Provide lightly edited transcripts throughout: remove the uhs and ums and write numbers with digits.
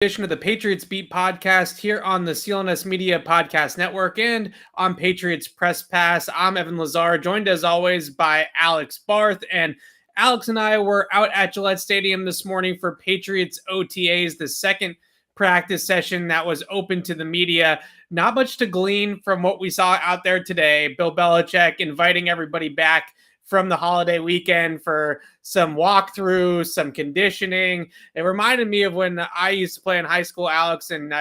Edition of the Patriots Beat podcast here on the CLNS Media Podcast Network and on Patriots Press Pass. I'm Evan Lazar, joined as always by Alex Barth. And Alex and I were out at Gillette Stadium this morning for Patriots OTAs, the second practice session that was open to the media. Not much to glean from what we saw out there today. Bill Belichick inviting everybody back from the holiday weekend for some walkthroughs, some conditioning. It reminded me of when I used to play in high school, Alex, and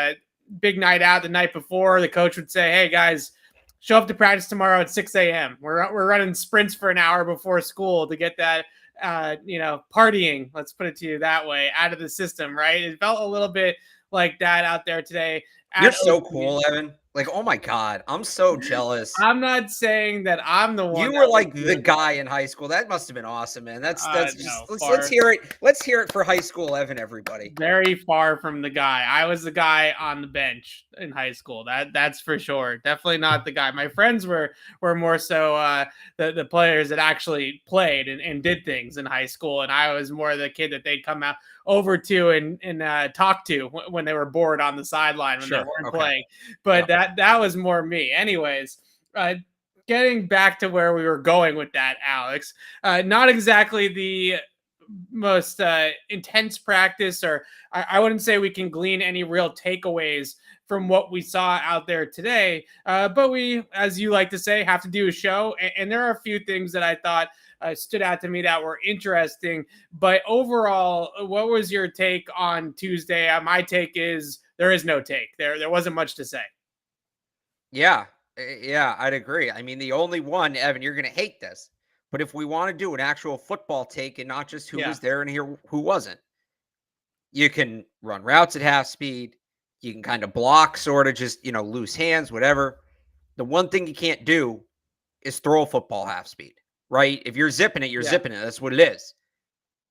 big night out the night before. The coach would say, "Hey guys, show up to practice tomorrow at 6 a.m. We're running sprints for an hour before school to get that partying, let's put it to you that way, out of the system." Right? It felt a little bit like that out there today. You're so cool, Evan. Like, oh my God, I'm so jealous. I'm not saying that I'm the one. You were like the guy in high school. That must have been awesome, man. That's just let's hear it. Let's hear it for high school Evan, everybody. Very far from the guy. I was the guy on the bench in high school. That's for sure. Definitely not the guy. My friends were more so the players that actually played and did things in high school, and I was more the kid that they'd come out over to and talk to when they were bored on the sideline when they weren't playing. But that was more me. Anyways, getting back to where we were going with that, Alex, not exactly the most intense practice, or I wouldn't say we can glean any real takeaways from what we saw out there today. But we, as you like to say, have to do a show. And there are a few things that I thought stood out to me that were interesting. But overall, what was your take on Tuesday? My take is there is no take. There wasn't much to say. Yeah, I'd agree. I mean, the only one, Evan, you're going to hate this, but if we want to do an actual football take and not just who was there and here who wasn't, you can run routes at half speed. You can kind of block, sort of just, loose hands, whatever. The one thing you can't do is throw a football half speed, right? If you're zipping it, you're zipping it. That's what it is.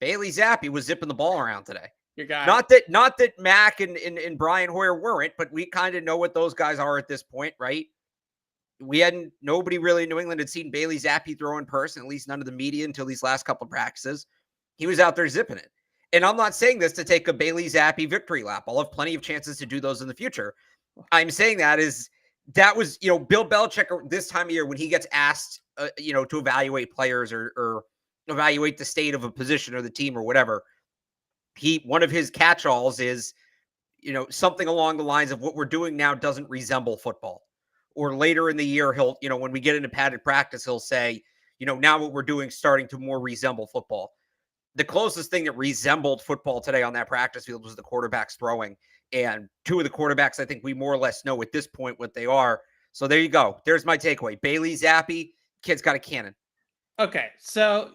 Bailey Zappe was zipping the ball around today. Your guy. Not that Mac and Brian Hoyer weren't, but we kind of know what those guys are at this point, right? Nobody really in New England had seen Bailey Zappe throw in person, at least none of the media until these last couple of practices. He was out there zipping it. And I'm not saying this to take a Bailey Zappe victory lap. I'll have plenty of chances to do those in the future. I'm saying that was, Bill Belichick this time of year when he gets asked, to evaluate players or evaluate the state of a position or the team or whatever. One of his catch-alls is, something along the lines of what we're doing now doesn't resemble football. Or later in the year, he'll, when we get into padded practice, he'll say, now what we're doing is starting to more resemble football. The closest thing that resembled football today on that practice field was the quarterbacks throwing. And two of the quarterbacks, I think we more or less know at this point what they are. So there you go. There's my takeaway. Bailey Zappe, kid's got a cannon. Okay, so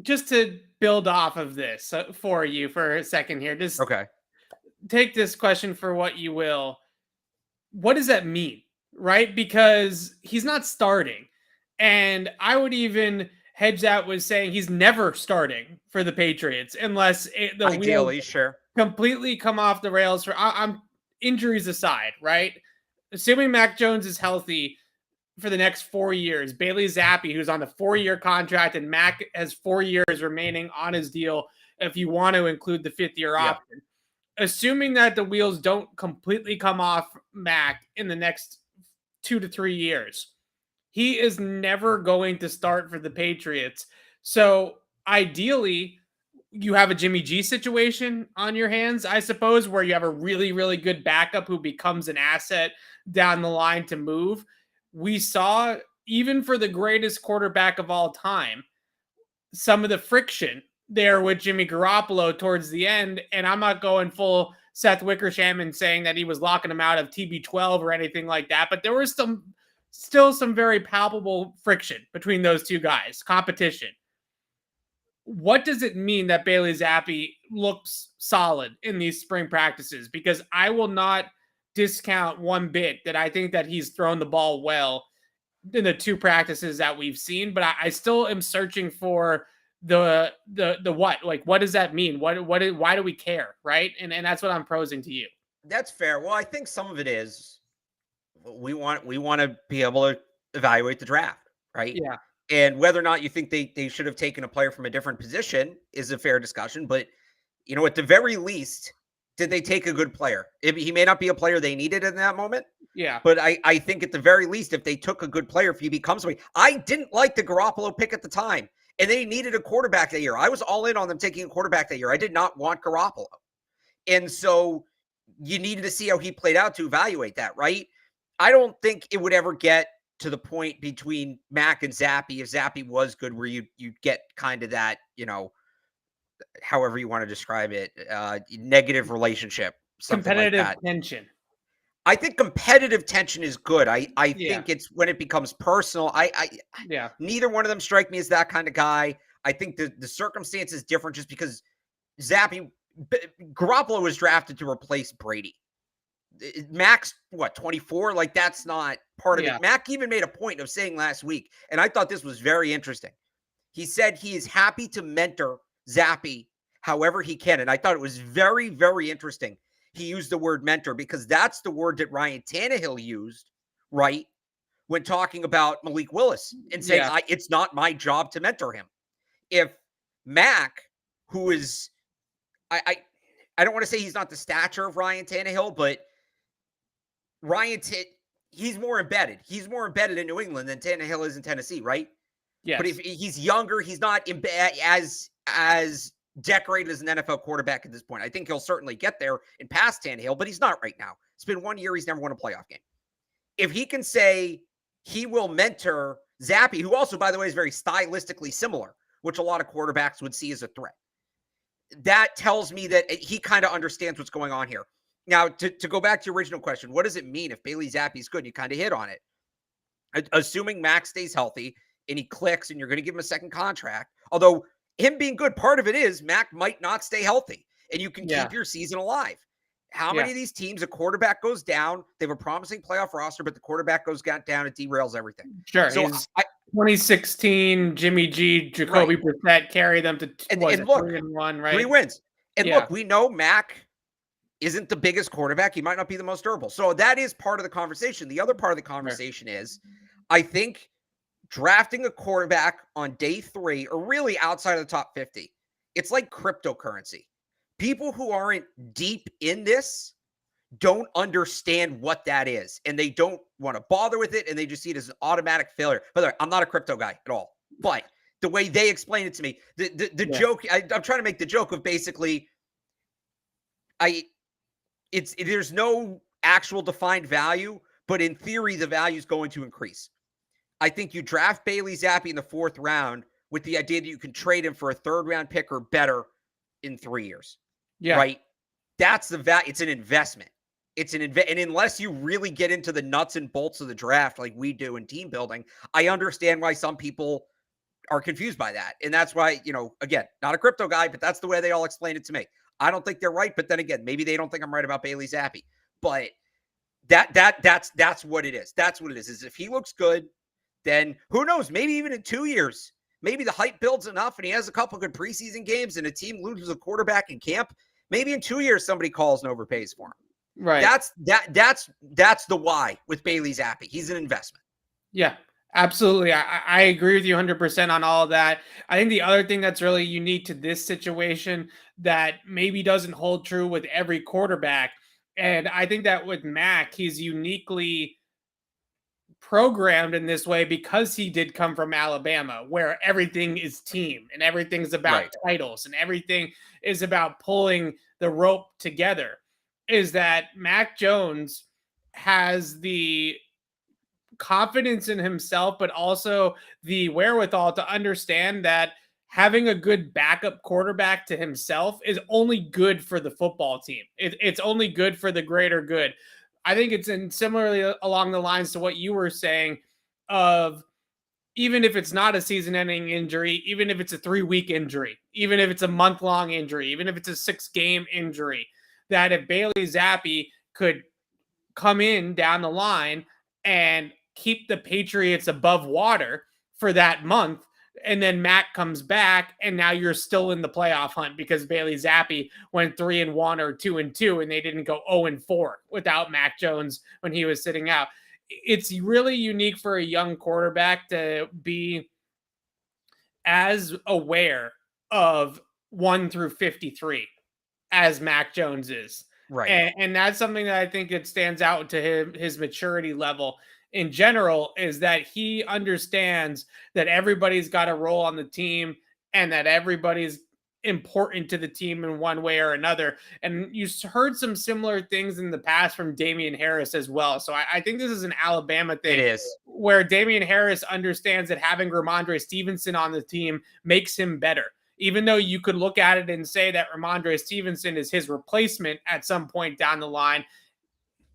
just to build off of this for you for a second here, just take this question for what you will. What does that mean, right? Because he's not starting. And I would even hedge that with saying he's never starting for the Patriots unless the wheels completely come off the rails. I'm injuries aside, right? Assuming Mac Jones is healthy for the next 4 years, Bailey Zappe, who's on the 4-year contract, and Mac has 4 years remaining on his deal if you want to include the 5th-year option. Assuming that the wheels don't completely come off Mac in the next 2 to 3 years, he is never going to start for the Patriots. So ideally, you have a Jimmy G situation on your hands, I suppose, where you have a really, really good backup who becomes an asset down the line to move. We saw, even for the greatest quarterback of all time, some of the friction there with Jimmy Garoppolo towards the end. And I'm not going full Seth Wickersham and saying that he was locking him out of TB12 or anything like that, but there was still some very palpable friction between those two guys, competition. What does it mean that Bailey Zappe looks solid in these spring practices? Because I will not discount one bit that I think that he's thrown the ball well in the 2 practices that we've seen, but I still am searching for the what. Like, what does that mean? Why do we care, right? And that's what I'm posing to you. That's fair. Well, I think some of it is we want to be able to evaluate the draft, right? Yeah. And whether or not you think they should have taken a player from a different position is a fair discussion. But, at the very least, did they take a good player? He may not be a player they needed in that moment. Yeah. But I think at the very least, if they took a good player, if he becomes somebody, I didn't like the Garoppolo pick at the time, and they needed a quarterback that year. I was all in on them taking a quarterback that year. I did not want Garoppolo. And so you needed to see how he played out to evaluate that, right? I don't think it would ever get to the point between Mac and Zappe, if Zappe was good, where you get kind of that, however you want to describe it, negative relationship, something like Competitive that. tension. I think competitive tension is good. I think it's when it becomes personal. Neither one of them strike me as that kind of guy. I think the circumstance is different just because Garoppolo was drafted to replace Brady. Max, 24? Like, that's not part of it. Mac even made a point of saying last week, and I thought this was very interesting. He said he is happy to mentor Zappe however he can. And I thought it was very, very interesting. He used the word mentor because that's the word that Ryan Tannehill used, right, when talking about Malik Willis and saying, it's not my job to mentor him. If Mac, who is, I don't want to say he's not the stature of Ryan Tannehill, but he's more embedded. He's more embedded in New England than Tannehill is in Tennessee, right? Yes. But if he's younger, he's not as decorated as an NFL quarterback at this point. I think he'll certainly get there and pass Tannehill, but he's not right now. It's been 1 year. He's never won a playoff game. If he can say he will mentor Zappe, who also, by the way, is very stylistically similar, which a lot of quarterbacks would see as a threat, that tells me that he kind of understands what's going on here. Now, to go back to your original question, what does it mean if Bailey Zappe is good? You kind of hit on it. Assuming Max stays healthy and he clicks and you're going to give him a second contract, although him being good, part of it is Mac might not stay healthy and you can keep your season alive. How many of these teams, a quarterback goes down, they have a promising playoff roster, but the quarterback goes down, it derails everything. Sure. So 2016, Jimmy G, Jacoby Brissett carry them to 3-1, right? 3 wins. And look, we know Mac isn't the biggest quarterback. He might not be the most durable. So that is part of the conversation. The other part of the conversation is, I think drafting a quarterback on day 3 or really outside of the top 50, it's like cryptocurrency. People who aren't deep in this don't understand what that is, and they don't want to bother with it, and they just see it as an automatic failure. By the way, I'm not a crypto guy at all, but the way they explain it to me, the joke, I'm trying to make the joke of basically, there's no actual defined value, but in theory, the value is going to increase. I think you draft Bailey Zappe in the 4th round with the idea that you can trade him for a 3rd round pick or better in 3 years. Yeah. Right. That's the value. It's an investment. And unless you really get into the nuts and bolts of the draft, like we do in team building, I understand why some people are confused by that. And that's why, again, not a crypto guy, but that's the way they all explain it to me. I don't think they're right, but then again, maybe they don't think I'm right about Bailey Zappe. But that's what it is. That's what it is if he looks good, then who knows? Maybe even in 2 years, maybe the hype builds enough and he has a couple good preseason games and a team loses a quarterback in camp. Maybe in 2 years, somebody calls and overpays for him. Right. That's the why with Bailey Zappe. He's an investment. Yeah, absolutely. I agree with you 100% on all of that. I think the other thing that's really unique to this situation that maybe doesn't hold true with every quarterback, and I think that with Mac, he's uniquely programmed in this way because he did come from Alabama, where everything is team and everything's about titles and everything is about pulling the rope together, is that Mac Jones has the confidence in himself, but also the wherewithal to understand that having a good backup quarterback to himself is only good for the football team. It's only good for the greater good. I think it's similarly along the lines to what you were saying of even if it's not a season-ending injury, even if it's a 3-week injury, even if it's a month-long injury, even if it's a 6-game injury, that if Bailey Zappe could come in down the line and keep the Patriots above water for that month, and then Mac comes back, and now you're still in the playoff hunt because Bailey Zappe went 3-1 or 2-2, and they didn't go 0-4 without Mac Jones when he was sitting out. It's really unique for a young quarterback to be as aware of 1 through 53 as Mac Jones is. Right. And that's something that I think it stands out to him, his maturity level in general, is that he understands that everybody's got a role on the team and that everybody's important to the team in one way or another. And you heard some similar things in the past from Damian Harris as well. So I think this is an Alabama thing. It is. Where Damian Harris understands that having Ramondre Stevenson on the team makes him better. Even though you could look at it and say that Ramondre Stevenson is his replacement at some point down the line,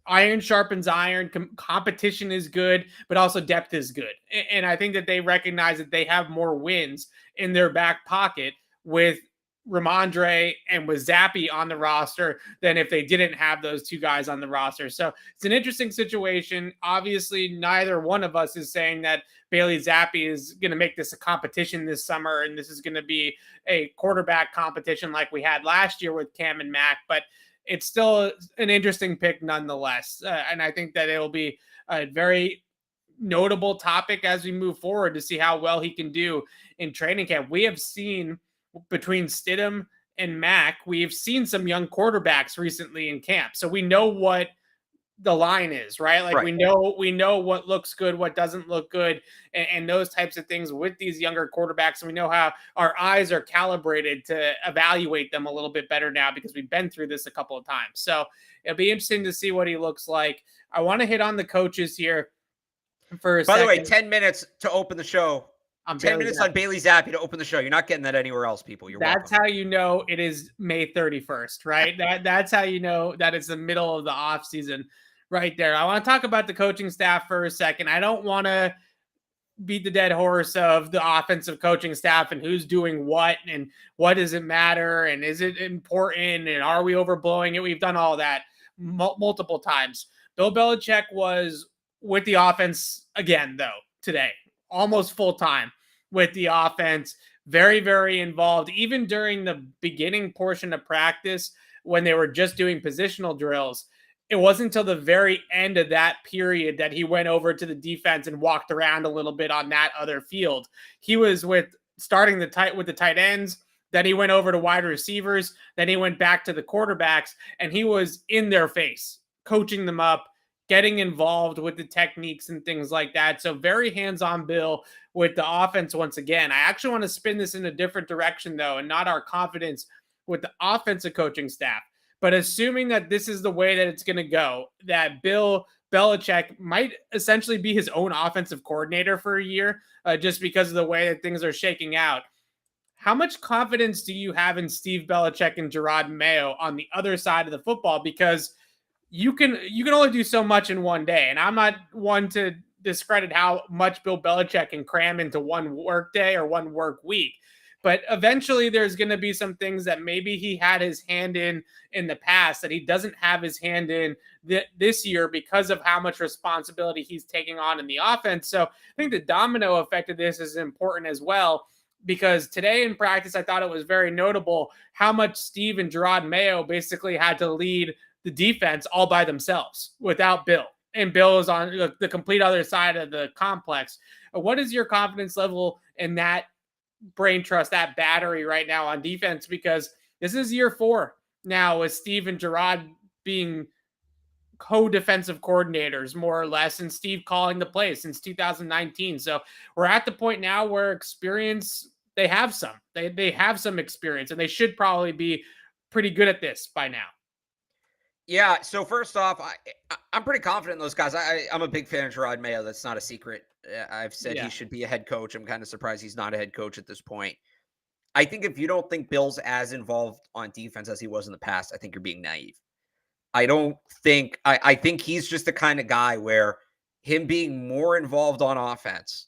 iron sharpens iron. Competition is good, but also depth is good. And I think that they recognize that they have more wins in their back pocket with Ramondre and with Zappe on the roster than if they didn't have those two guys on the roster. So it's an interesting situation. Obviously, neither one of us is saying that Bailey Zappe is going to make this a competition this summer and this is going to be a quarterback competition like we had last year with Cam and Mac, but it's still an interesting pick nonetheless. And I think that it'll be a very notable topic as we move forward to see how well he can do in training camp. We have seen between Stidham and Mac, we've seen some young quarterbacks recently in camp. So we know what the line is, right? Like we know what looks good, what doesn't look good, and those types of things with these younger quarterbacks. And we know how our eyes are calibrated to evaluate them a little bit better now because we've been through this a couple of times. So it'll be interesting to see what he looks like. I want to hit on the coaches here for a second. By the way, 10 minutes to open the show. 10 minutes on Bailey Zappe to open the show. You're not getting that anywhere else, people. That's welcome. How you know it is May 31st, right? That's how you know that it's the middle of the off season right there. I want to talk about the coaching staff for a second. I don't want to beat the dead horse of the offensive coaching staff and who's doing what and what does it matter and is it important and are we overblowing it? We've done all that multiple times. Bill Belichick was with the offense again, though, today. Almost full time with the offense, very, very involved, even during the beginning portion of practice when they were just doing positional drills. It wasn't until the very end of that period that he went over to the defense and walked around a little bit on that other field. He was starting with the tight ends. Then he went over to wide receivers. Then he went back to the quarterbacks and he was in their face, coaching them up, getting involved with the techniques and things like that. So very hands-on Bill with the offense once again. I actually want to spin this in a different direction, though, and not our confidence with the offensive coaching staff. But assuming that this is the way that it's going to go, that Bill Belichick might essentially be his own offensive coordinator for a year just because of the way that things are shaking out. How much confidence do you have in Steve Belichick and Gerard Mayo on the other side of the football? Because you can only do so much in one day. And I'm not one to discredit how much Bill Belichick can cram into one work day or one work week. But eventually there's going to be some things that maybe he had his hand in the past that he doesn't have his hand in this year because of how much responsibility he's taking on in the offense. So I think the domino effect of this is important as well, because today in practice, I thought it was very notable how much Steve and Gerard Mayo basically had to lead the defense all by themselves without Bill. And Bill is on the complete other side of the complex. What is your confidence level in that brain trust, that battery right now on defense? Because this is year 4 now with Steve and Gerard being co-defensive coordinators, more or less, and Steve calling the plays since 2019. So we're at the point now where experience, they have some. They have some experience, and they should probably be pretty good at this by now. Yeah, so first off, I'm pretty confident in those guys. I'm a big fan of Gerard Mayo. That's not a secret. I've said he should be a head coach. I'm kind of surprised he's not a head coach at this point. I think if you don't think Bill's as involved on defense as he was in the past, I think you're being naive. I think he's just the kind of guy where him being more involved on offense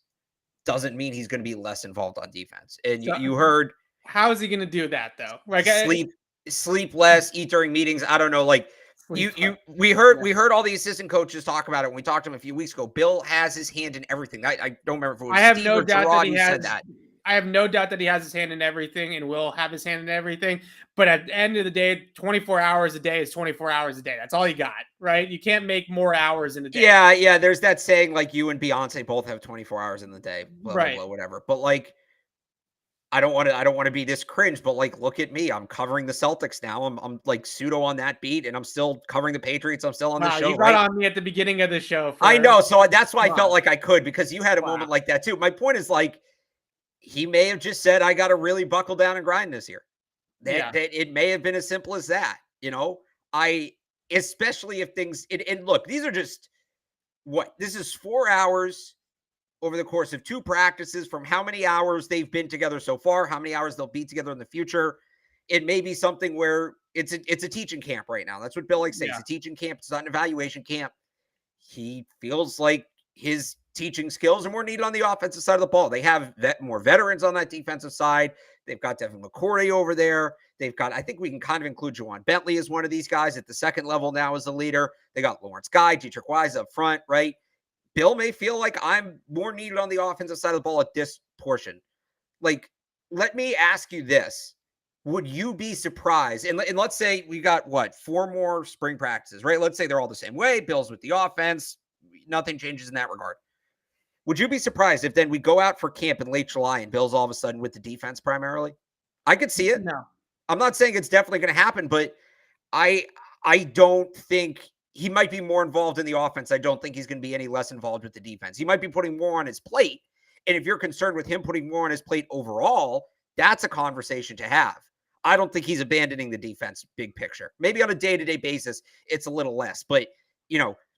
doesn't mean he's going to be less involved on defense. And you heard... How is he going to do that, though? Like sleep less, eat during meetings. I don't know. Like we heard all the assistant coaches talk about it when we talked to him a few weeks ago. Bill has his hand in everything. I don't remember if it was Steve or Gerard who said that. I have no doubt that he has his hand in everything and will have his hand in everything. But at the end of the day, 24 hours a day is 24 hours a day. That's all you got, right? You can't make more hours in the day. Yeah. There's that saying, like, you and Beyonce both have 24 hours in the day, blah, right? blah, blah, whatever. But like, I don't want to be this cringe, but like, look at me. I'm covering the Celtics now. I'm like pseudo on that beat, and I'm still covering the Patriots. I'm still on the Wow, show, you got right? on me at the beginning of the show I for know. So that's why I felt wow. like I could, because you had a Wow. moment like that too. My point is, like, he may have just said, I got to really buckle down and grind this year. Yeah. That it may have been as simple as that. I, especially if things, and look, these are just this is 4 hours over the course of 2 practices, from how many hours they've been together so far, how many hours they'll be together in the future. It may be something where it's a teaching camp right now. That's what Bill likes to say. It's Yeah. a teaching camp. It's not an evaluation camp. He feels like his teaching skills are more needed on the offensive side of the ball. They have more veterans on that defensive side. They've got Devin McCourty over there. They've got, I think we can kind of include Juwan Bentley as one of these guys at the second level now as a leader. They got Lawrence Guy, Dietrich Wise up front, right? Bill may feel like I'm more needed on the offensive side of the ball at this portion. Like, let me ask you this. Would you be surprised? And let's say we got 4 more spring practices, right? Let's say they're all the same way. Bill's with the offense. Nothing changes in that regard. Would you be surprised if then we go out for camp in late July and Bill's all of a sudden with the defense primarily? I could see it. No. I'm not saying it's definitely going to happen, but I don't think he might be more involved in the offense. I don't think he's going to be any less involved with the defense. He might be putting more on his plate. And if you're concerned with him putting more on his plate overall, that's a conversation to have. I don't think he's abandoning the defense big picture. Maybe on a day-to-day basis, it's a little less. But,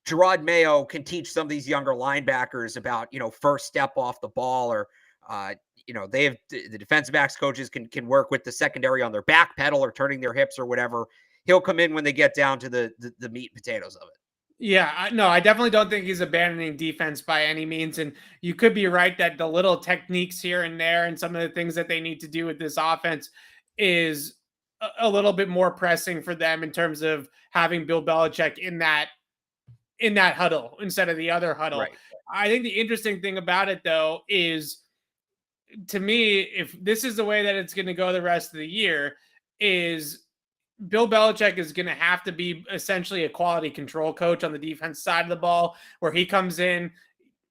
Gerard Mayo can teach some of these younger linebackers about, first step off the ball, or, they have the defensive backs coaches can work with the secondary on their back pedal or turning their hips or whatever. He'll come in when they get down to the meat and potatoes of it. Yeah, I definitely don't think he's abandoning defense by any means. And you could be right that the little techniques here and there and some of the things that they need to do with this offense is a little bit more pressing for them in terms of having Bill Belichick in that huddle instead of the other huddle. Right. I think the interesting thing about it, though, is, to me, if this is the way that it's going to go the rest of the year, is Bill Belichick is going to have to be essentially a quality control coach on the defense side of the ball, where he comes in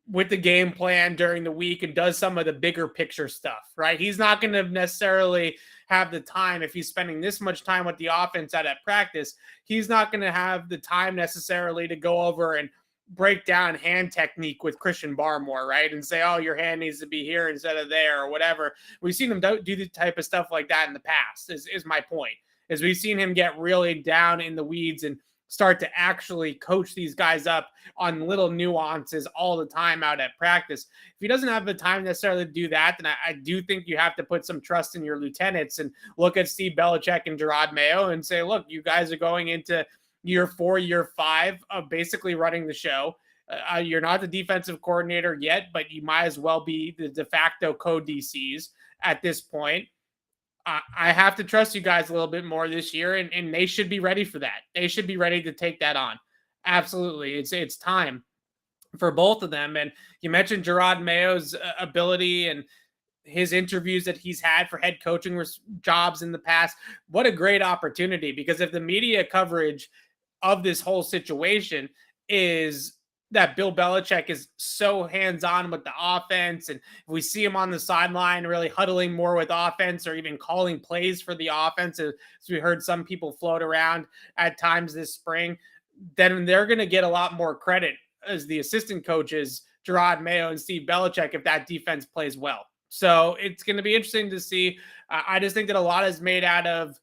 with the game plan during the week and does some of the bigger picture stuff, right? He's not going to necessarily have the time, if he's spending this much time with the offense at practice, he's not going to have the time necessarily to go over and break down hand technique with Christian Barmore, right? And say, oh, your hand needs to be here instead of there or whatever. We've seen him do the type of stuff like that in the past, is my point. Is we've seen him get really down in the weeds and start to actually coach these guys up on little nuances all the time out at practice. If he doesn't have the time necessarily to do that, then I do think you have to put some trust in your lieutenants and look at Steve Belichick and Gerard Mayo and say, look, you guys are going into year 4, year 5 of basically running the show. You're not the defensive coordinator yet, but you might as well be the de facto co-DCs at this point. I have to trust you guys a little bit more this year, and they should be ready for that. They should be ready to take that on. Absolutely. It's time for both of them. And you mentioned Gerard Mayo's ability and his interviews that he's had for head coaching jobs in the past. What a great opportunity, because if the media coverage of this whole situation is that Bill Belichick is so hands-on with the offense, and if we see him on the sideline really huddling more with offense or even calling plays for the offense, as we heard some people float around at times this spring, then they're going to get a lot more credit as the assistant coaches, Gerard Mayo and Steve Belichick, if that defense plays well. So it's going to be interesting to see. I just think that a lot is made out of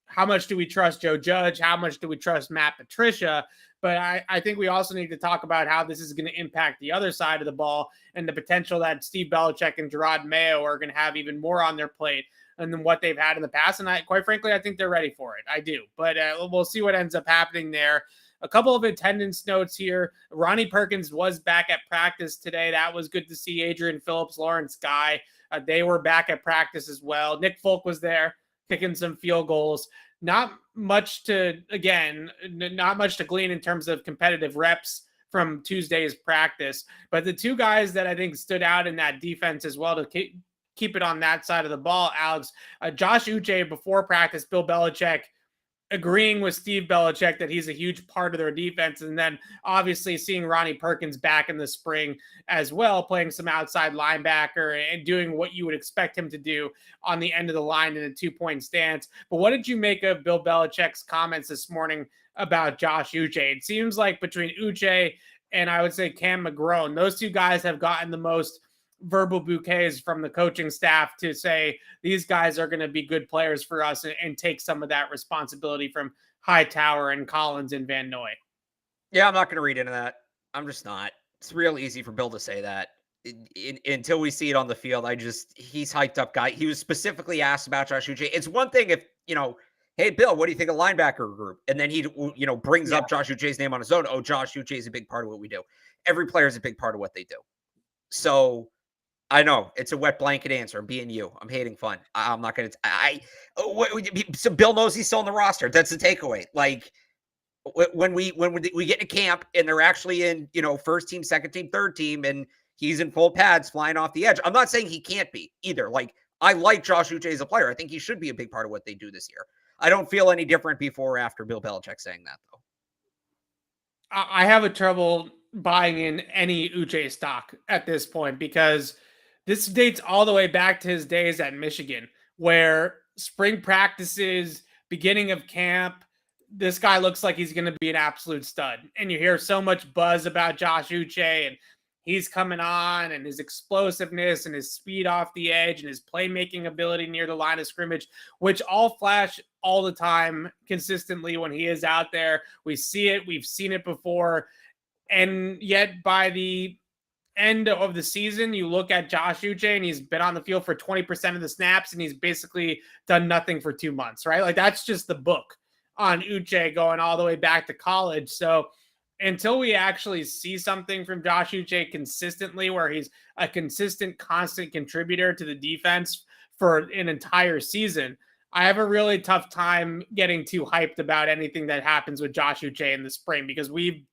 how much do we trust Joe Judge? How much do we trust Matt Patricia? But I think we also need to talk about how this is going to impact the other side of the ball and the potential that Steve Belichick and Gerard Mayo are going to have even more on their plate than what they've had in the past. And quite frankly, I think they're ready for it. I do. But we'll see what ends up happening there. A couple of attendance notes here. Ronnie Perkins was back at practice today. That was good to see. Adrian Phillips, Lawrence Guy, they were back at practice as well. Nick Folk was there kicking some field goals. Not much to glean in terms of competitive reps from Tuesday's practice. But the two guys that I think stood out in that defense as well to keep it on that side of the ball, Alex, Josh Uche, before practice, Bill Belichick agreeing with Steve Belichick that he's a huge part of their defense. And then obviously seeing Ronnie Perkins back in the spring as well, playing some outside linebacker and doing what you would expect him to do on the end of the line in a 2-point stance. But what did you make of Bill Belichick's comments this morning about Josh Uche? It seems like between Uche and I would say Cam McGrone, those two guys have gotten the most verbal bouquets from the coaching staff to say these guys are going to be good players for us and take some of that responsibility from Hightower and Collins and Van Noy. Yeah, I'm not going to read into that. I'm just not. It's real easy for Bill to say that. Until we see it on the field, he's hyped up guy. He was specifically asked about Josh Uche. It's one thing if, hey, Bill, what do you think of linebacker group? And then he, brings up Josh Uche's name on his own. Oh, Josh Uche is a big part of what we do. Every player is a big part of what they do. So I know it's a wet blanket answer. I'm being you. I'm hating fun. I'm not going to. So Bill knows he's still on the roster. That's the takeaway. Like when we get to camp and they're actually in, first team, second team, third team, and he's in full pads flying off the edge. I'm not saying he can't be either. Like I like Josh Uche as a player. I think he should be a big part of what they do this year. I don't feel any different before or after Bill Belichick saying that though. I have a trouble buying in any Uche stock at this point because this dates all the way back to his days at Michigan, where spring practices, beginning of camp, this guy looks like he's going to be an absolute stud. And you hear so much buzz about Josh Uche and he's coming on and his explosiveness and his speed off the edge and his playmaking ability near the line of scrimmage, which all flash all the time consistently when he is out there. We see it. We've seen it before. And yet by the end of the season, you look at Josh Uche and he's been on the field for 20% of the snaps and he's basically done nothing for 2 months, right? Like that's just the book on Uche going all the way back to college. So until we actually see something from Josh Uche consistently, where he's a consistent, constant contributor to the defense for an entire season, I have a really tough time getting too hyped about anything that happens with Josh Uche in the spring because we've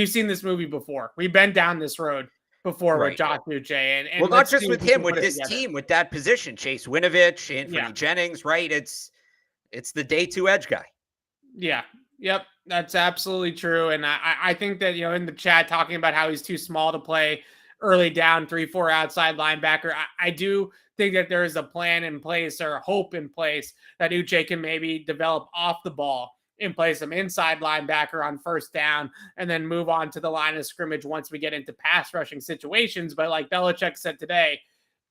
seen this movie before. We've been down this road before with Josh Uche. And well, not just with him, with this team, with that position, Chase Winovich, Anthony Jennings, right? It's the day two edge guy. Yeah. Yep. That's absolutely true. And I think that, in the chat talking about how he's too small to play early down 3-4 outside linebacker. I do think that there is a plan in place or hope in place that Uche can maybe develop off the ball and play some inside linebacker on first down and then move on to the line of scrimmage once we get into pass rushing situations. But like Belichick said today,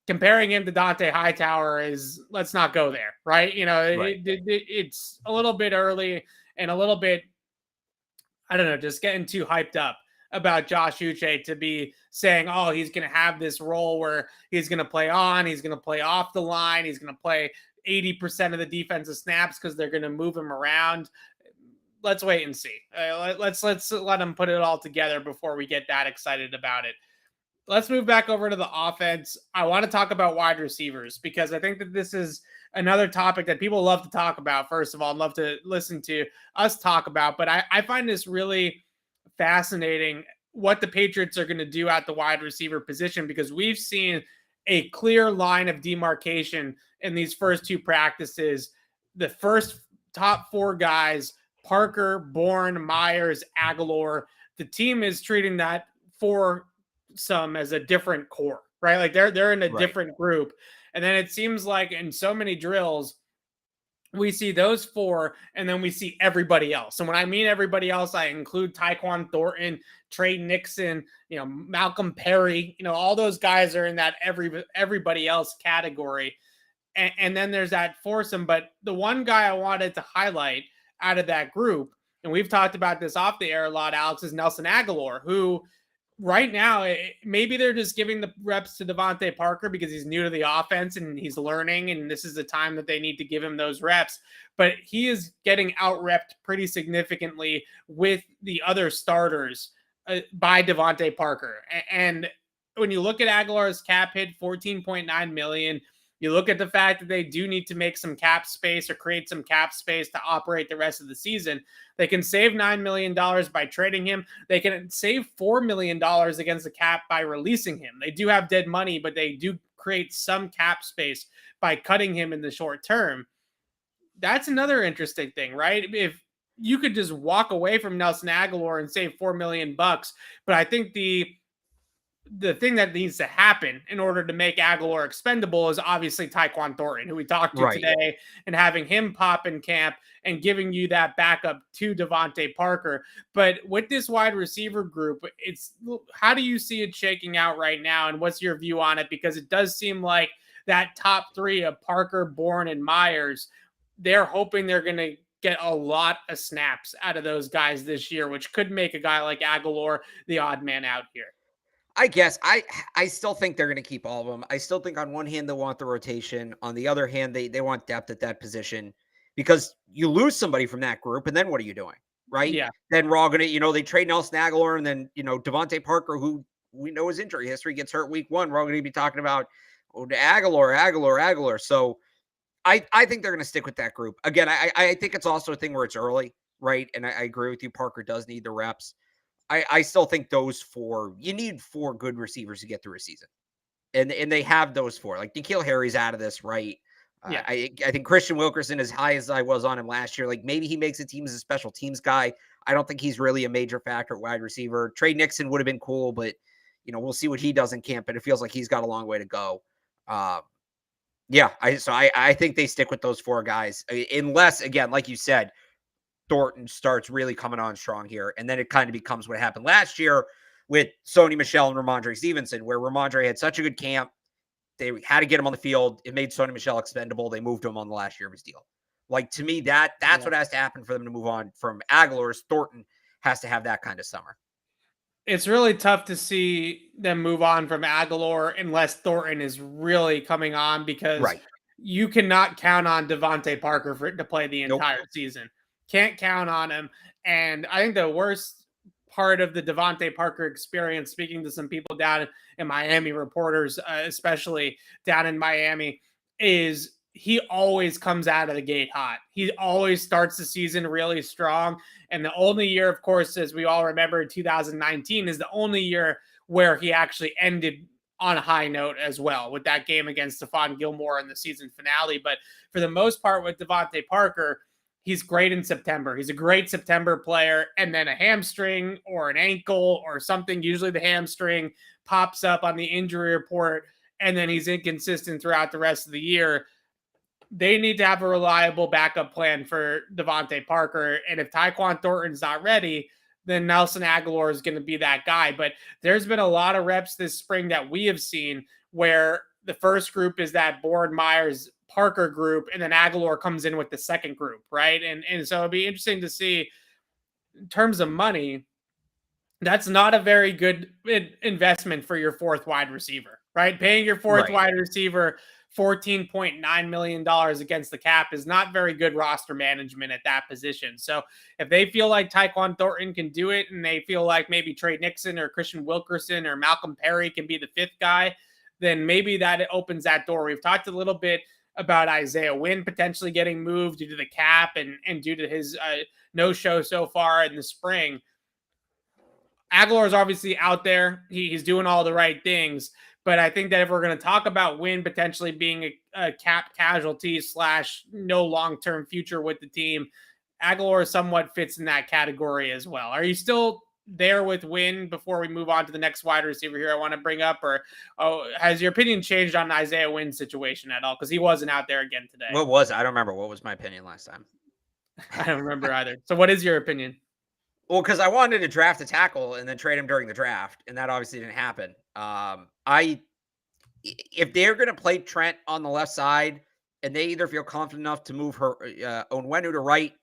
comparing him to Dante Hightower is, let's not go there, right? It's a little bit early and a little bit, I don't know, just getting too hyped up about Josh Uche to be saying, oh, he's going to have this role where he's going to play on, he's going to play off the line, he's going to play 80% of the defensive snaps because they're going to move him around. Let's wait and see. Let's let him put it all together before we get that excited about it. Let's move back over to the offense. I want to talk about wide receivers because I think that this is another topic that people love to talk about, first of all, and love to listen to us talk about. But I find this really fascinating what the Patriots are going to do at the wide receiver position because we've seen a clear line of demarcation in these first two practices. The first top four guys, Parker, Bourne, Myers, Aguilar, the team is treating that foursome as a different core, right? Like they're in a different group. And then it seems like in so many drills, we see those four, and then we see everybody else. And when I mean everybody else, I include Tyquan Thornton, Trey Nixon, Malcolm Perry, all those guys are in that everybody else category. And then there's that foursome. But the one guy I wanted to highlight out of that group, and we've talked about this off the air a lot, Alex, is Nelson Aguilar, who right now, maybe they're just giving the reps to Devontae Parker because he's new to the offense and he's learning, and this is the time that they need to give him those reps. But he is getting out-repped pretty significantly with the other starters by Devontae Parker. And when you look at Aguilar's cap hit, $14.9 million, you look at the fact that they do need to make some cap space or create some cap space to operate the rest of the season. They can save $9 million by trading him. They can save $4 million against the cap by releasing him. They do have dead money, but they do create some cap space by cutting him in the short term. that's another interesting thing, right? If you could just walk away from Nelson Aguilar and save $4 million, but I think the thing that needs to happen in order to make Aguilar expendable is obviously Tyquan Thornton, who we talked to today, and having him pop in camp and giving you that backup to Devontae Parker. But with this wide receiver group, how do you see it shaking out right now? And what's your view on it? Because it does seem like that top three of Parker, Bourne, and Myers, they're hoping they're going to get a lot of snaps out of those guys this year, which could make a guy like Aguilar the odd man out here. I guess I still think they're going to keep all of them. I still think on one hand, they want the rotation. On the other hand, they want depth at that position, because you lose somebody from that group. And then what are you doing? Right. Yeah. Then we're all going to, they trade Nelson Aguilar, and then, Devontae Parker, who we know his injury history, gets hurt week 1. We're all going to be talking about Aguilar. So I think they're going to stick with that group. Again, I think it's also a thing where it's early. Right. And I agree with you. Parker does need the reps. I still think you need 4 good receivers to get through a season. And they have those 4. Like N'Keal Harry's out of this, right? Yeah. I think Christian Wilkerson, as high as I was on him last year, like maybe he makes a team as a special teams guy. I don't think he's really a major factor at wide receiver. Trey Nixon would have been cool, but we'll see what he does in camp. But it feels like he's got a long way to go. Yeah, I think they stick with those 4 guys, unless, again, like you said, Thornton starts really coming on strong here. And then it kind of becomes what happened last year with Sony Michel and Ramondre Stevenson, where Ramondre had such a good camp. They had to get him on the field. It made Sony Michel expendable. They moved him on the last year of his deal. Like, to me, that's what has to happen for them to move on from Aguilar's. Thornton has to have that kind of summer. It's really tough to see them move on from Aguilar unless Thornton is really coming on, because you cannot count on Devontae Parker to play the entire season. Can't count on him. And I think the worst part of the Devontae Parker experience, speaking to some people down in Miami, reporters, especially down in Miami, is he always comes out of the gate hot. He always starts the season really strong. And the only year, of course, as we all remember, 2019 is the only year where he actually ended on a high note as well, with that game against Stephon Gilmore in the season finale. But for the most part with Devontae Parker, he's great in September. He's a great September player. And then a hamstring or an ankle or something, usually the hamstring, pops up on the injury report, and then he's inconsistent throughout the rest of the year. They need to have a reliable backup plan for Devontae Parker. And if Tyquan Thornton's not ready, then Nelson Aguilar is going to be that guy. But there's been a lot of reps this spring that we have seen where the first group is that Bourne, Myers, Parker group, and then Aguilar comes in with the second group, right? And so it'd be interesting to see, in terms of money, that's not a very good investment for your 4th wide receiver, right? Paying your 4th wide receiver $14.9 million against the cap is not very good roster management at that position. So if they feel like Tyquan Thornton can do it, and they feel like maybe Trey Nixon or Christian Wilkerson or Malcolm Perry can be the 5th guy, then maybe that opens that door. We've talked a little bit about Isaiah Wynn potentially getting moved due to the cap and due to his no-show so far in the spring. Aguilar is obviously out there. He's doing all the right things. But I think that if we're going to talk about Wynn potentially being a cap casualty / no long-term future with the team, Aguilar somewhat fits in that category as well. Are you still there with Wynn before we move on to the next wide receiver here I want to bring up? Or has your opinion changed on Isaiah Wynn's situation at all? Because he wasn't out there again today. What was it? I don't remember. What was my opinion last time? I don't remember either. So what is your opinion? Well, because I wanted to draft a tackle and then trade him during the draft, and that obviously didn't happen. If they're going to play Trent on the left side, and they either feel confident enough to move Onwenu to right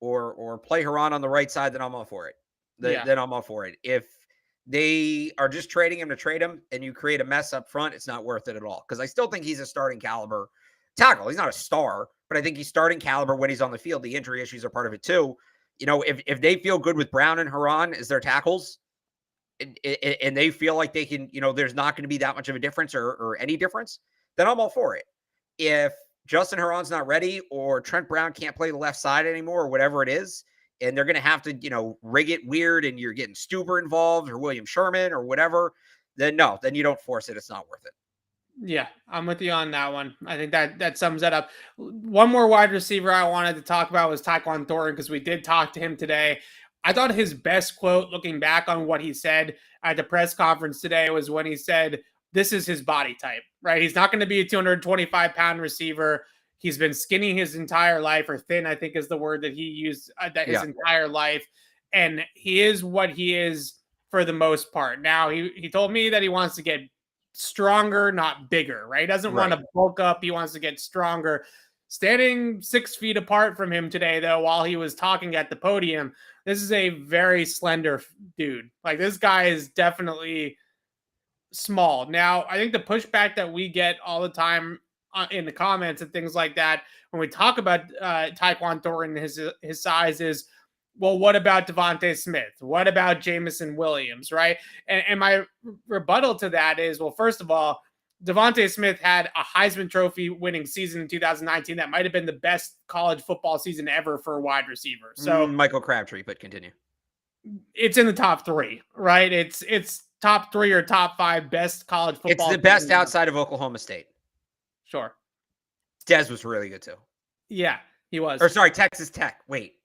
or play Huron on the right side, then I'm all for it. Then I'm all for it. If they are just trading him to trade him and you create a mess up front, it's not worth it at all. Because I still think he's a starting caliber tackle. He's not a star, but I think he's starting caliber when he's on the field. The injury issues are part of it too. If they feel good with Brown and Huron as their tackles, and they feel like they can, there's not going to be that much of a difference or any difference, then I'm all for it. If Justin Huron's not ready, or Trent Brown can't play the left side anymore, or whatever it is, and they're going to have to, rig it weird, and you're getting Stuber involved or William Sherman or whatever, then no, then you don't force it. It's not worth it. Yeah, I'm with you on that one. I think that sums that up. One more wide receiver I wanted to talk about was Tyquan Thornton because we did talk to him today. I thought his best quote, looking back on what he said at the press conference today, was when he said, "This is his body type, right? He's not going to be a 225-pound receiver. He's been skinny his entire life, or thin, I think is the word that he used, that his entire life, and he is what he is for the most part." Now he told me that he wants to get stronger, not bigger, right? He doesn't want to bulk up. He wants to get stronger. Standing 6 feet apart from him today, though, while he was talking at the podium, this is a very slender dude. Like, this guy is definitely small. Now, I think the pushback that we get all the time in the comments and things like that when we talk about Tyquan Thornton, his size is, well, what about Devontae Smith? What about Jamison Williams, right? And my rebuttal to that is, well, first of all, Devontae Smith had a Heisman Trophy winning season in 2019 that might have been the best college football season ever for a wide receiver. So Michael Crabtree, but continue. It's in the top 3, right? It's top 3 or top 5 best college football. It's the best outside of Oklahoma State. Sure. Dez was really good too. Yeah, he was. Or sorry, Texas Tech. Wait.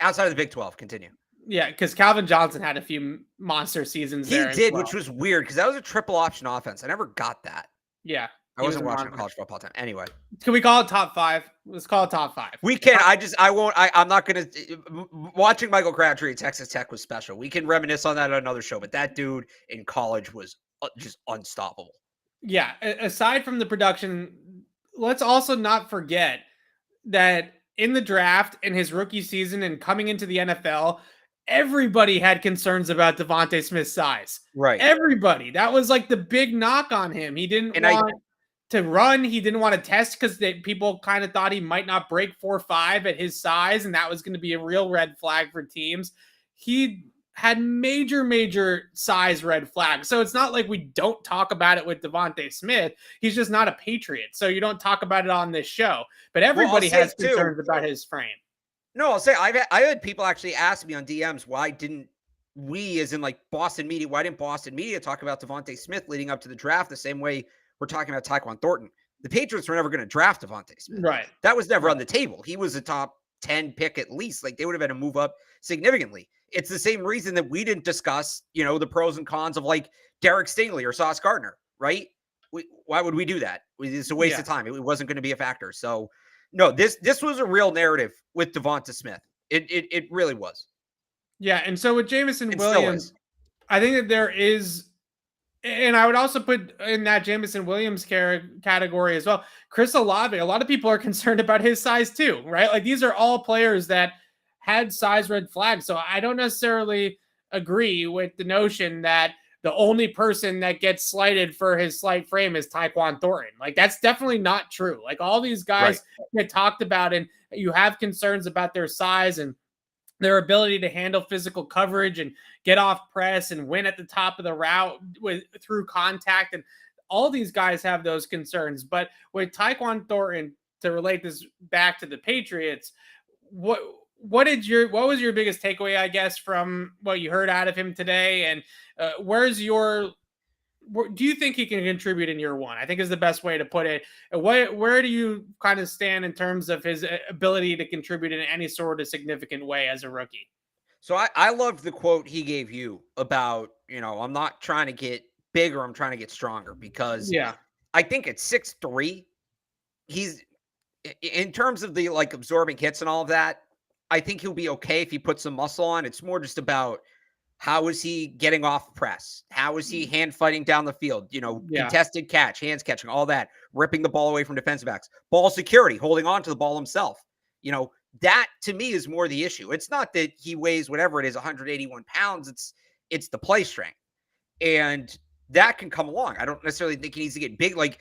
Outside of the Big 12, continue. Yeah, because Calvin Johnson had a few monster seasons there. He did, which was weird because that was a triple option offense. I never got that. Yeah. I wasn't watching college football time. Anyway. Can we call it top 5? Let's call it top 5. We can. I'm not going to. Watching Michael Crabtree at Texas Tech was special. We can reminisce on that on another show, but that dude in college was just unstoppable. Yeah. Aside from the production, let's also not forget that in the draft, in his rookie season and coming into the NFL, everybody had concerns about Devontae Smith's size. Right. Everybody. That was like the big knock on him. He didn't want to run. He didn't want to test because people kind of thought he might not break 4.5 at his size, and that was going to be a real red flag for teams. He had major size red flags. So it's not like we don't talk about it with Devontae Smith. He's just not a Patriot. So you don't talk about it on this show. But everybody has concerns about his frame. No, I'll say I had people actually ask me on DMs, why didn't we, as in like Boston media, why didn't Boston media talk about Devontae Smith leading up to the draft the same way we're talking about Tyquan Thornton? The Patriots were never going to draft Devontae Smith. Right. That was never on the table. He was a top 10 pick at least. Like, they would have had to move up significantly. It's the same reason that we didn't discuss, the pros and cons of like Derek Stingley or Sauce Gardner, right? Why would we do that? It's a waste of time. It wasn't going to be a factor. So no, this was a real narrative with Devonta Smith. It really was. Yeah, and so with Jamison Williams, I think that there is, and I would also put in that Jamison Williams category as well, Chris Olave. A lot of people are concerned about his size too, right? Like, these are all players that had size red flags. So I don't necessarily agree with the notion that the only person that gets slighted for his slight frame is Tyquan Thornton. Like, that's definitely not true. Like, all these guys get talked about, and you have concerns about their size and their ability to handle physical coverage and get off press and win at the top of the route through contact. And all these guys have those concerns. But with Tyquan Thornton, to relate this back to the Patriots, what was your biggest takeaway, I guess, from what you heard out of him today? And do you think he can contribute in year one? I think is the best way to put it. Where do you kind of stand in terms of his ability to contribute in any sort of significant way as a rookie? So I loved the quote he gave you about, I'm not trying to get bigger, I'm trying to get stronger, because I think at 6'3", he's, in terms of the like absorbing hits and all of that, I think he'll be okay if he puts some muscle on. It's more just about, how is he getting off press? How is he hand fighting down the field? Contested catch, hands catching, all that, ripping the ball away from defensive backs, ball security, holding on to the ball himself. That to me is more the issue. It's not that he weighs whatever it is, 181 pounds. It's the play strength. And that can come along. I don't necessarily think he needs to get big. Like,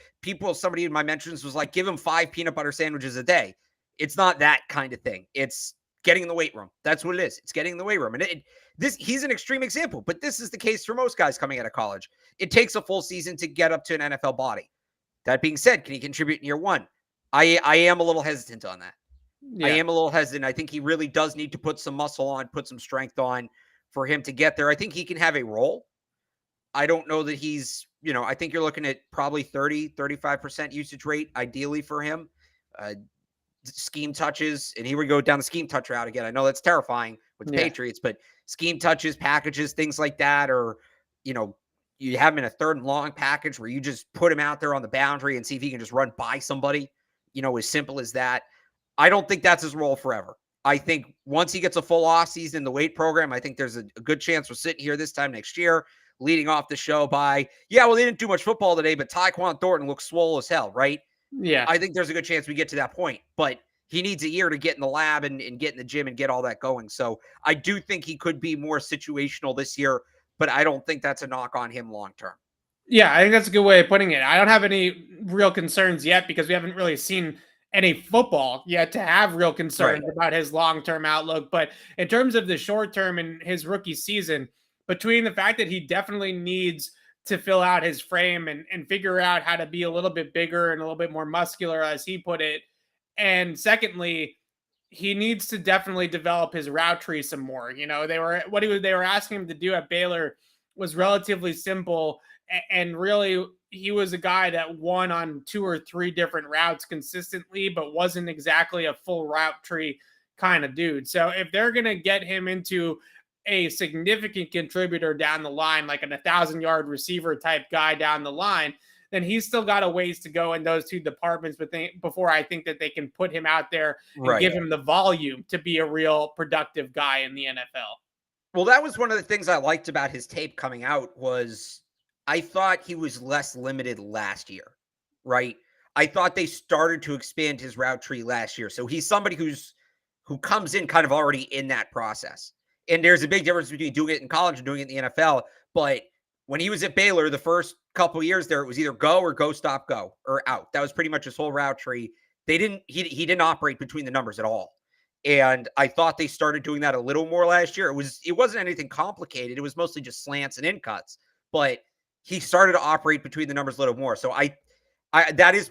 somebody in my mentions was like, give him 5 peanut butter sandwiches a day. It's not that kind of thing. It's getting in the weight room. That's what it is. It's getting in the weight room. And he's an extreme example, but this is the case for most guys coming out of college. It takes a full season to get up to an NFL body. That being said, can he contribute in year one? I am a little hesitant on that. Yeah. I am a little hesitant. I think he really does need to put some muscle on, put some strength on for him to get there. I think he can have a role. I don't know that he's I think you're looking at probably 35% usage rate, ideally for him. Scheme touches, and here we go down the scheme touch route again. I know that's terrifying with the Patriots, but scheme touches, packages, things like that, or, you have him in a 3rd and long package where you just put him out there on the boundary and see if he can just run by somebody, as simple as that. I don't think that's his role forever. I think once he gets a full off season in the weight program, I think there's a good chance we're sitting here this time next year, leading off the show by, they didn't do much football today, but Tyquan Thornton looks swole as hell, right? Yeah. I think there's a good chance we get to that point, but he needs a year to get in the lab and get in the gym and get all that going. So I do think he could be more situational this year, but I don't think that's a knock on him long term. Yeah, I think that's a good way of putting it. I don't have any real concerns yet because we haven't really seen any football yet to have real concerns about his long-term outlook. But in terms of the short term in his rookie season, between the fact that he definitely needs to fill out his frame and figure out how to be a little bit bigger and a little bit more muscular, as he put it, and secondly, he needs to definitely develop his route tree some more. They were asking him to do at Baylor was relatively simple, and really he was a guy that won on 2 or 3 different routes consistently, but wasn't exactly a full route tree kind of dude. So if they're going to get him into a significant contributor down the line, like an 1,000-yard receiver type guy down the line, then he's still got a ways to go in those 2 departments before I think that they can put him out there and give him the volume to be a real productive guy in the NFL. Well, that was one of the things I liked about his tape coming out was I thought he was less limited last year, right? I thought they started to expand his route tree last year. So he's somebody who comes in kind of already in that process. And there's a big difference between doing it in college and doing it in the NFL. But when he was at Baylor, the first couple of years there, it was either go or go, stop, go, or out. That was pretty much his whole route tree. He didn't operate between the numbers at all. And I thought they started doing that a little more last year. It wasn't anything complicated. It was mostly just slants and in cuts. But he started to operate between the numbers a little more. So I that is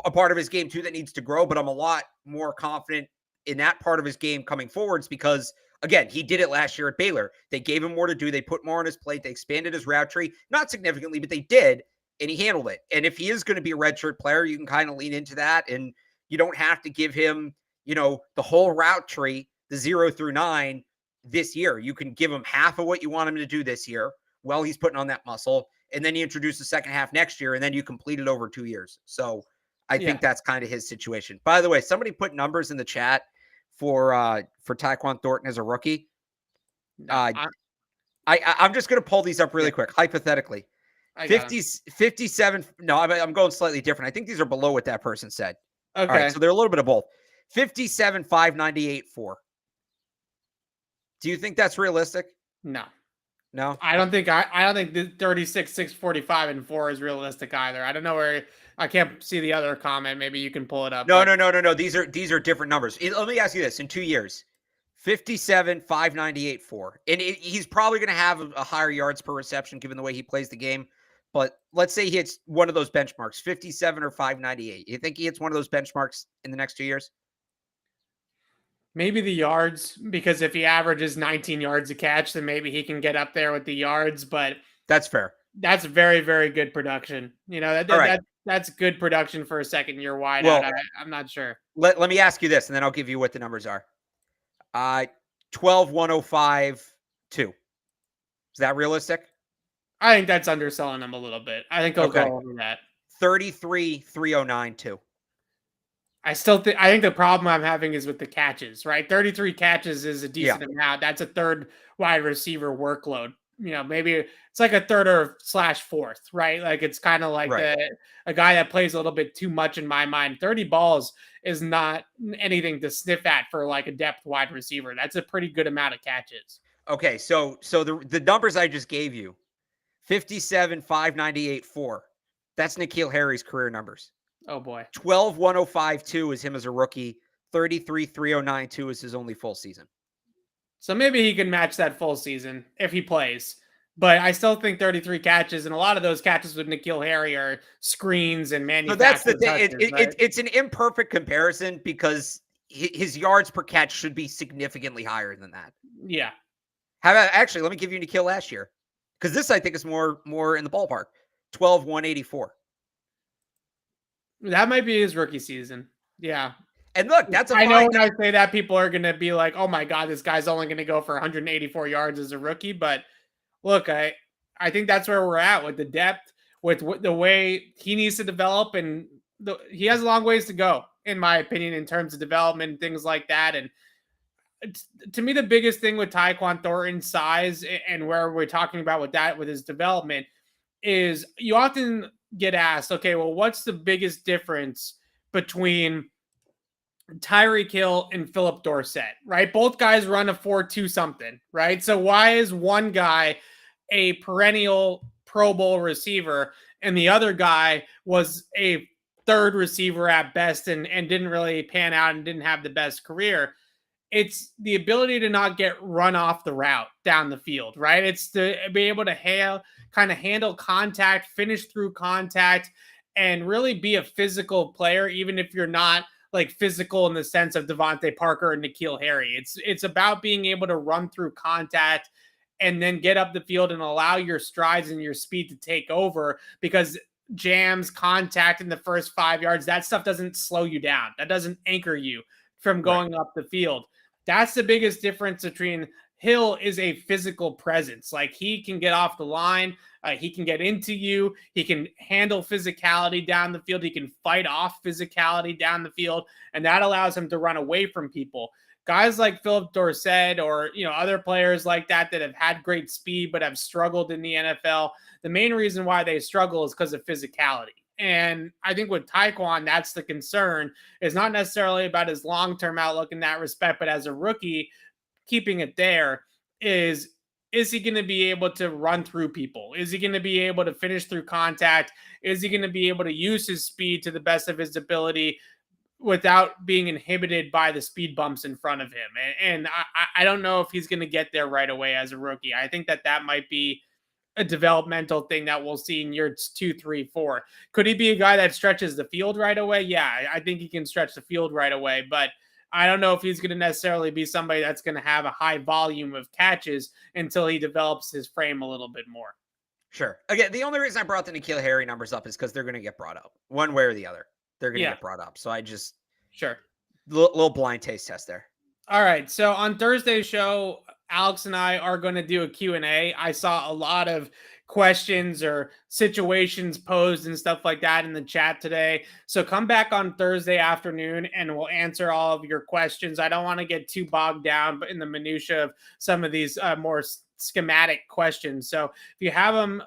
a part of his game too that needs to grow. But I'm a lot more confident in that part of his game coming forwards because, again, he did it last year at Baylor. They gave him more to do. They put more on his plate. They expanded his route tree. Not significantly, but they did. And he handled it. And if he is going to be a redshirt player, you can kind of lean into that. And you don't have to give him, the whole route tree, the 0 through 9 this year. You can give him half of what you want him to do this year while he's putting on that muscle. And then you introduce the second half next year, and then you complete it over 2 years. So I think that's kind of his situation. By the way, somebody put numbers in the chat for Tyquan Thornton as a rookie. I'm just going to pull these up really quick, hypothetically. 57. No, I'm going slightly different. I think these are below what that person said. Okay. All right, so they're a little bit of both. 57, 598, 4. Do you think that's realistic? No. I don't think the 36, 645 and 4 is realistic either. I don't know where I can't see the other comment. Maybe you can pull it up. No. These are different numbers. Let me ask you this: in 2 years, 57, 598, 4, and he's probably going to have a higher yards per reception given the way he plays the game. But let's say he hits one of those benchmarks, 57 or 598. You think he hits one of those benchmarks in the next 2 years? Maybe the yards, because if he averages 19 yards a catch, then maybe he can get up there with the yards. But that's fair. That's very, very good production. That's good production for a second-year wideout. Well, I'm not sure. Let me ask you this, and then I'll give you what the numbers are. 12, 105, 2. Is that realistic? I think that's underselling him a little bit. I think he'll go over that. 33, 309, 2. I think the problem I'm having is with the catches, right? 33 catches is a decent amount. That's a third wide receiver workload. Maybe it's like a third or /4th, right? Like it's kind of like a guy that plays a little bit too much in my mind. 30 balls is not anything to sniff at for like a depth wide receiver. That's a pretty good amount of catches. Okay, so the numbers I just gave you, 57, 598, 4. That's N'Keal Harry's career numbers. Oh boy. 12, 105, 2 is him as a rookie. 33, 309, 2 is his only full season. So maybe he can match that full season if he plays. But I still think 33 catches, and a lot of those catches with N'Keal Harry are screens and manufactured. So that's the thing. It's an imperfect comparison because his yards per catch should be significantly higher than that. Yeah. How about, actually, let me give you N'Keal last year, because this I think is more in the ballpark. 12, 184. That might be his rookie season. Yeah. And look, I know when I say that, people are going to be like, oh my God, this guy's only going to go for 184 yards as a rookie. But look, I think that's where we're at with the depth, with the way he needs to develop. And he has a long ways to go, in my opinion, in terms of development and things like that. And to me, the biggest thing with Tyquan Thornton's size and where we're talking about with his development is you often get asked, okay, well, what's the biggest difference between Tyreek Hill and Philip Dorsett, right? Both guys run a 4.2 something, right? So why is one guy a perennial Pro Bowl receiver and the other guy was a third receiver at best and didn't really pan out and didn't have the best career? It's the ability to not get run off the route down the field, right? It's to be able to kind of handle contact, finish through contact, and really be a physical player, even if you're not like physical in the sense of Devontae Parker and N'Keal Harry. It's about being able to run through contact and then get up the field and allow your strides and your speed to take over, because jams, contact in the first 5 yards, that stuff doesn't slow you down. That doesn't anchor you from going up the field. That's the biggest difference between Hill is a physical presence. Like, he can get off the line. He can get into you. He can handle physicality down the field. He can fight off physicality down the field. And that allows him to run away from people. Guys like Philip Dorsett or, other players like that have had great speed but have struggled in the NFL. The main reason why they struggle is because of physicality. And I think with Tyquan, that's the concern, is not necessarily about his long-term outlook in that respect, but as a rookie, keeping it there, is he going to be able to run through people? Is he going to be able to finish through contact? Is he going to be able to use his speed to the best of his ability without being inhibited by the speed bumps in front of him? And I don't know if he's going to get there right away as a rookie. I think that might be a developmental thing that we'll see in years 2, 3, 4. Could he be a guy that stretches the field right away? Yeah, I think he can stretch the field right away, but I don't know if he's going to necessarily be somebody that's going to have a high volume of catches until he develops his frame a little bit more. Sure. Again, the only reason I brought the N'Keal Harry numbers up is because they're going to get brought up one way or the other. They're going to get brought up. So I just little blind taste test there. All right. So on Thursday's show, Alex and I are going to do a Q&A. I saw a lot of questions or situations posed and stuff like that in the chat today. So come back on Thursday afternoon and we'll answer all of your questions. I don't want to get too bogged down in the minutia of some of these more schematic questions. So if you have them,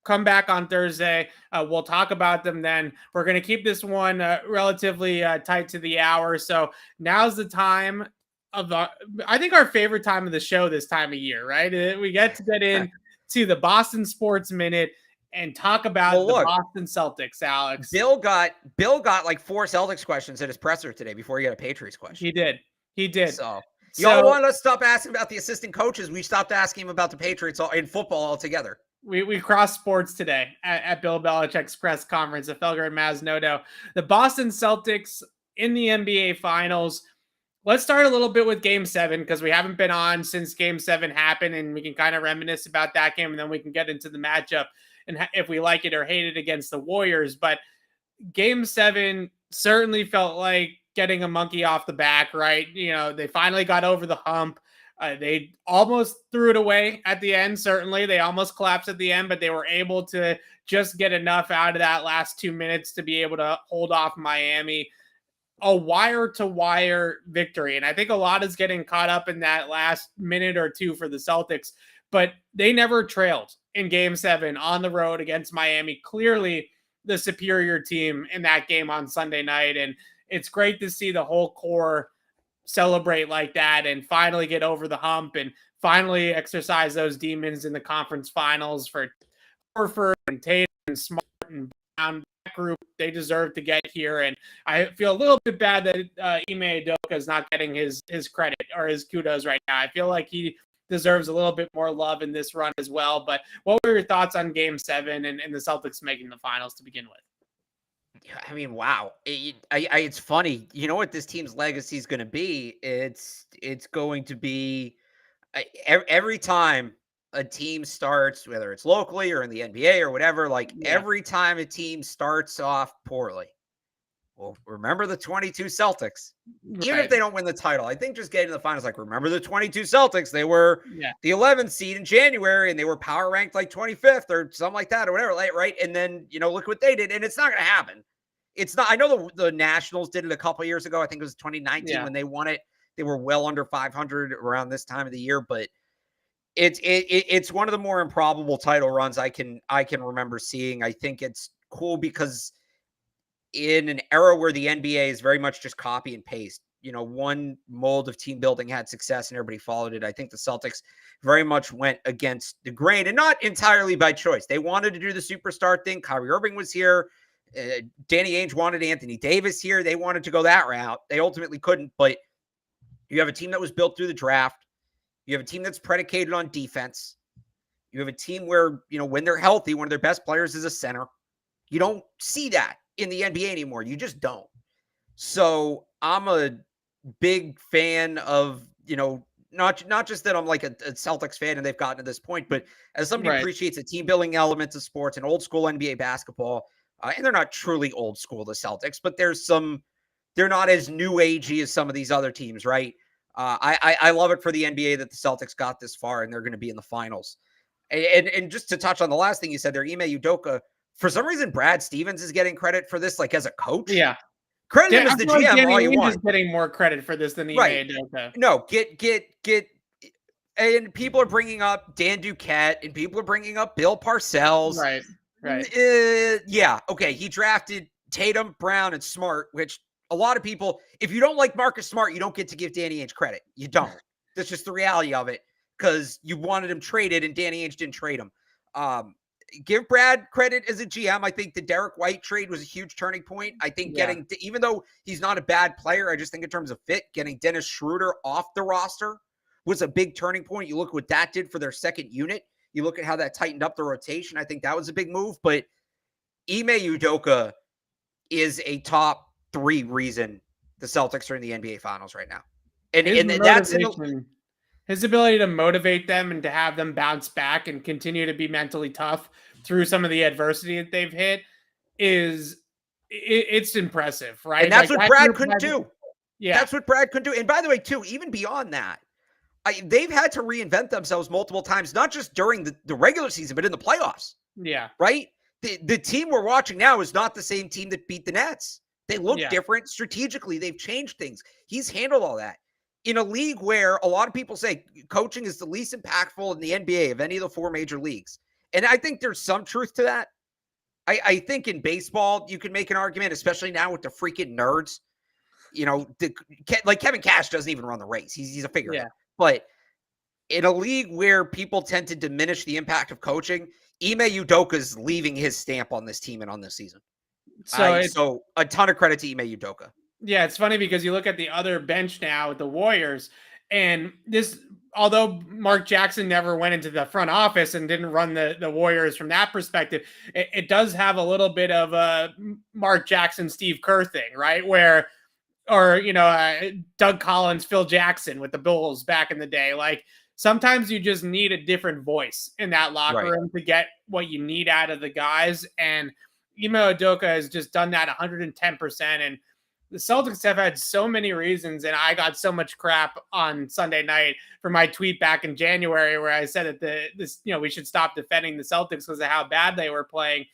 come back on Thursday. We'll talk about them then. We're going to keep this one relatively tight to the hour. So now's the time of I think our favorite time of the show this time of year, right? We get to get in to the Boston Sports Minute and talk about the Boston Celtics, Alex. Bill got like 4 Celtics questions at his presser today before he got a Patriots question. He did. So y'all want us to stop asking about the assistant coaches. We stopped asking him about the Patriots in football altogether. We crossed sports today at Bill Belichick's press conference at Felger and Masnodo. The Boston Celtics in the NBA Finals. Let's start a little bit with Game 7 because we haven't been on since Game 7 happened, and we can kind of reminisce about that game, and then we can get into the matchup and if we like it or hate it against the Warriors. But Game 7 certainly felt like getting a monkey off the back, right? They finally got over the hump. They almost threw it away at the end. Certainly, they almost collapsed at the end, but they were able to just get enough out of that last 2 minutes to be able to hold off Miami. A wire-to-wire victory. And I think a lot is getting caught up in that last minute or two for the Celtics, but they never trailed in Game 7 on the road against Miami. Clearly the superior team in that game on Sunday night. And it's great to see the whole core celebrate like that and finally get over the hump and finally exercise those demons in the conference finals for Horford and Tatum and Smart and Brown. Group, they deserve to get here, and I feel a little bit bad that Ime Udoka is not getting his credit or his kudos right now. I feel like he deserves a little bit more love in this run as well. But what were your thoughts on Game 7 and the Celtics making the finals to begin with? Yeah, I mean, wow. It's funny. You know what this team's legacy is going to be? It's going to be every time a team starts, whether it's locally or in the NBA or whatever, like every time a team starts off poorly, well, remember the 22 Celtics. Even if they don't win the title, I think just getting to the finals, like, remember the 22 Celtics. They were the 11th seed in January, and they were power ranked like 25th or something like that or whatever, right? And then, look what they did. And it's not going to happen. It's not. I know the Nationals did it a couple of years ago. I think it was 2019 when they won it. They were well under 500 around this time of the year, but it's one of the more improbable title runs I can remember seeing. I think it's cool because in an era where the NBA is very much just copy and paste, one mold of team building had success and everybody followed it. I think the Celtics very much went against the grain, and not entirely by choice. They wanted to do the superstar thing. Kyrie Irving was here. Danny Ainge wanted Anthony Davis here. They wanted to go that route. They ultimately couldn't, but you have a team that was built through the draft. You have a team that's predicated on defense. You have a team where, when they're healthy, one of their best players is a center. You don't see that in the NBA anymore. You just don't. So I'm a big fan of, not just that I'm like a Celtics fan and they've gotten to this point, but as somebody who appreciates the team building elements of sports and old school NBA basketball, and they're not truly old school, the Celtics, but they're not as new agey as some of these other teams, right? I love it for the NBA that the Celtics got this far and they're going to be in the finals. And just to touch on the last thing you said there, Ime Udoka, for some reason, Brad Stevens is getting credit for this, like as a coach. Yeah. Credit him as the GM Danny all you Ainge want. is getting more credit for this than Ime Udoka. No, get. And people are bringing up Dan Duquette and people are bringing up Bill Parcells. Right. Yeah. Okay. He drafted Tatum, Brown, and Smart, which a lot of people, if you don't like Marcus Smart, you don't get to give Danny Ainge credit. You don't. That's just the reality of it because you wanted him traded and Danny Ainge didn't trade him. Give Brad credit as a GM. I think the Derek White trade was a huge turning point. I think even though he's not a bad player, I just think in terms of fit, getting Dennis Schroeder off the roster was a big turning point. You look at what that did for their second unit. You look at how that tightened up the rotation. I think that was a big move. But Ime Udoka is a top 3 reason the Celtics are in the NBA Finals right now. And that's his ability to motivate them and to have them bounce back and continue to be mentally tough through some of the adversity that they've hit it's impressive, right? And that's what Brad couldn't do. Yeah. That's what Brad couldn't do. And by the way, too, even beyond that, they've had to reinvent themselves multiple times, not just during the regular season, but in the playoffs. Yeah. Right? The team we're watching now is not the same team that beat the Nets. They look different strategically. They've changed things. He's handled all that. In a league where a lot of people say coaching is the least impactful in the NBA of any of the 4 major leagues. And I think there's some truth to that. I think in baseball, you can make an argument, especially now with the freaking nerds. Like Kevin Cash doesn't even run the race. He's a figurehead. But in a league where people tend to diminish the impact of coaching, Ime Udoka is leaving his stamp on this team and on this season. So a ton of credit to Ime Udoka. Yeah, it's funny because you look at the other bench now with the Warriors, and although Mark Jackson never went into the front office and didn't run the Warriors from that perspective, it does have a little bit of a Mark Jackson, Steve Kerr thing, right? Doug Collins, Phil Jackson with the Bulls back in the day. Like sometimes you just need a different voice in that locker room to get what you need out of the guys. And Ime Udoka has just done that 110%. And the Celtics have had so many reasons, and I got so much crap on Sunday night for my tweet back in January where I said that we should stop defending the Celtics because of how bad they were playing.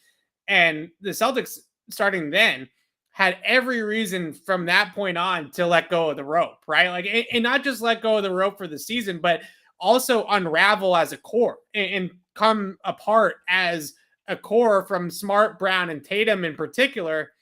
And the Celtics, starting then, had every reason from that point on to let go of the rope, right? Like, and not just let go of the rope for the season, but also unravel as a core and come apart as a core from Smart, Brown, and Tatum in particular.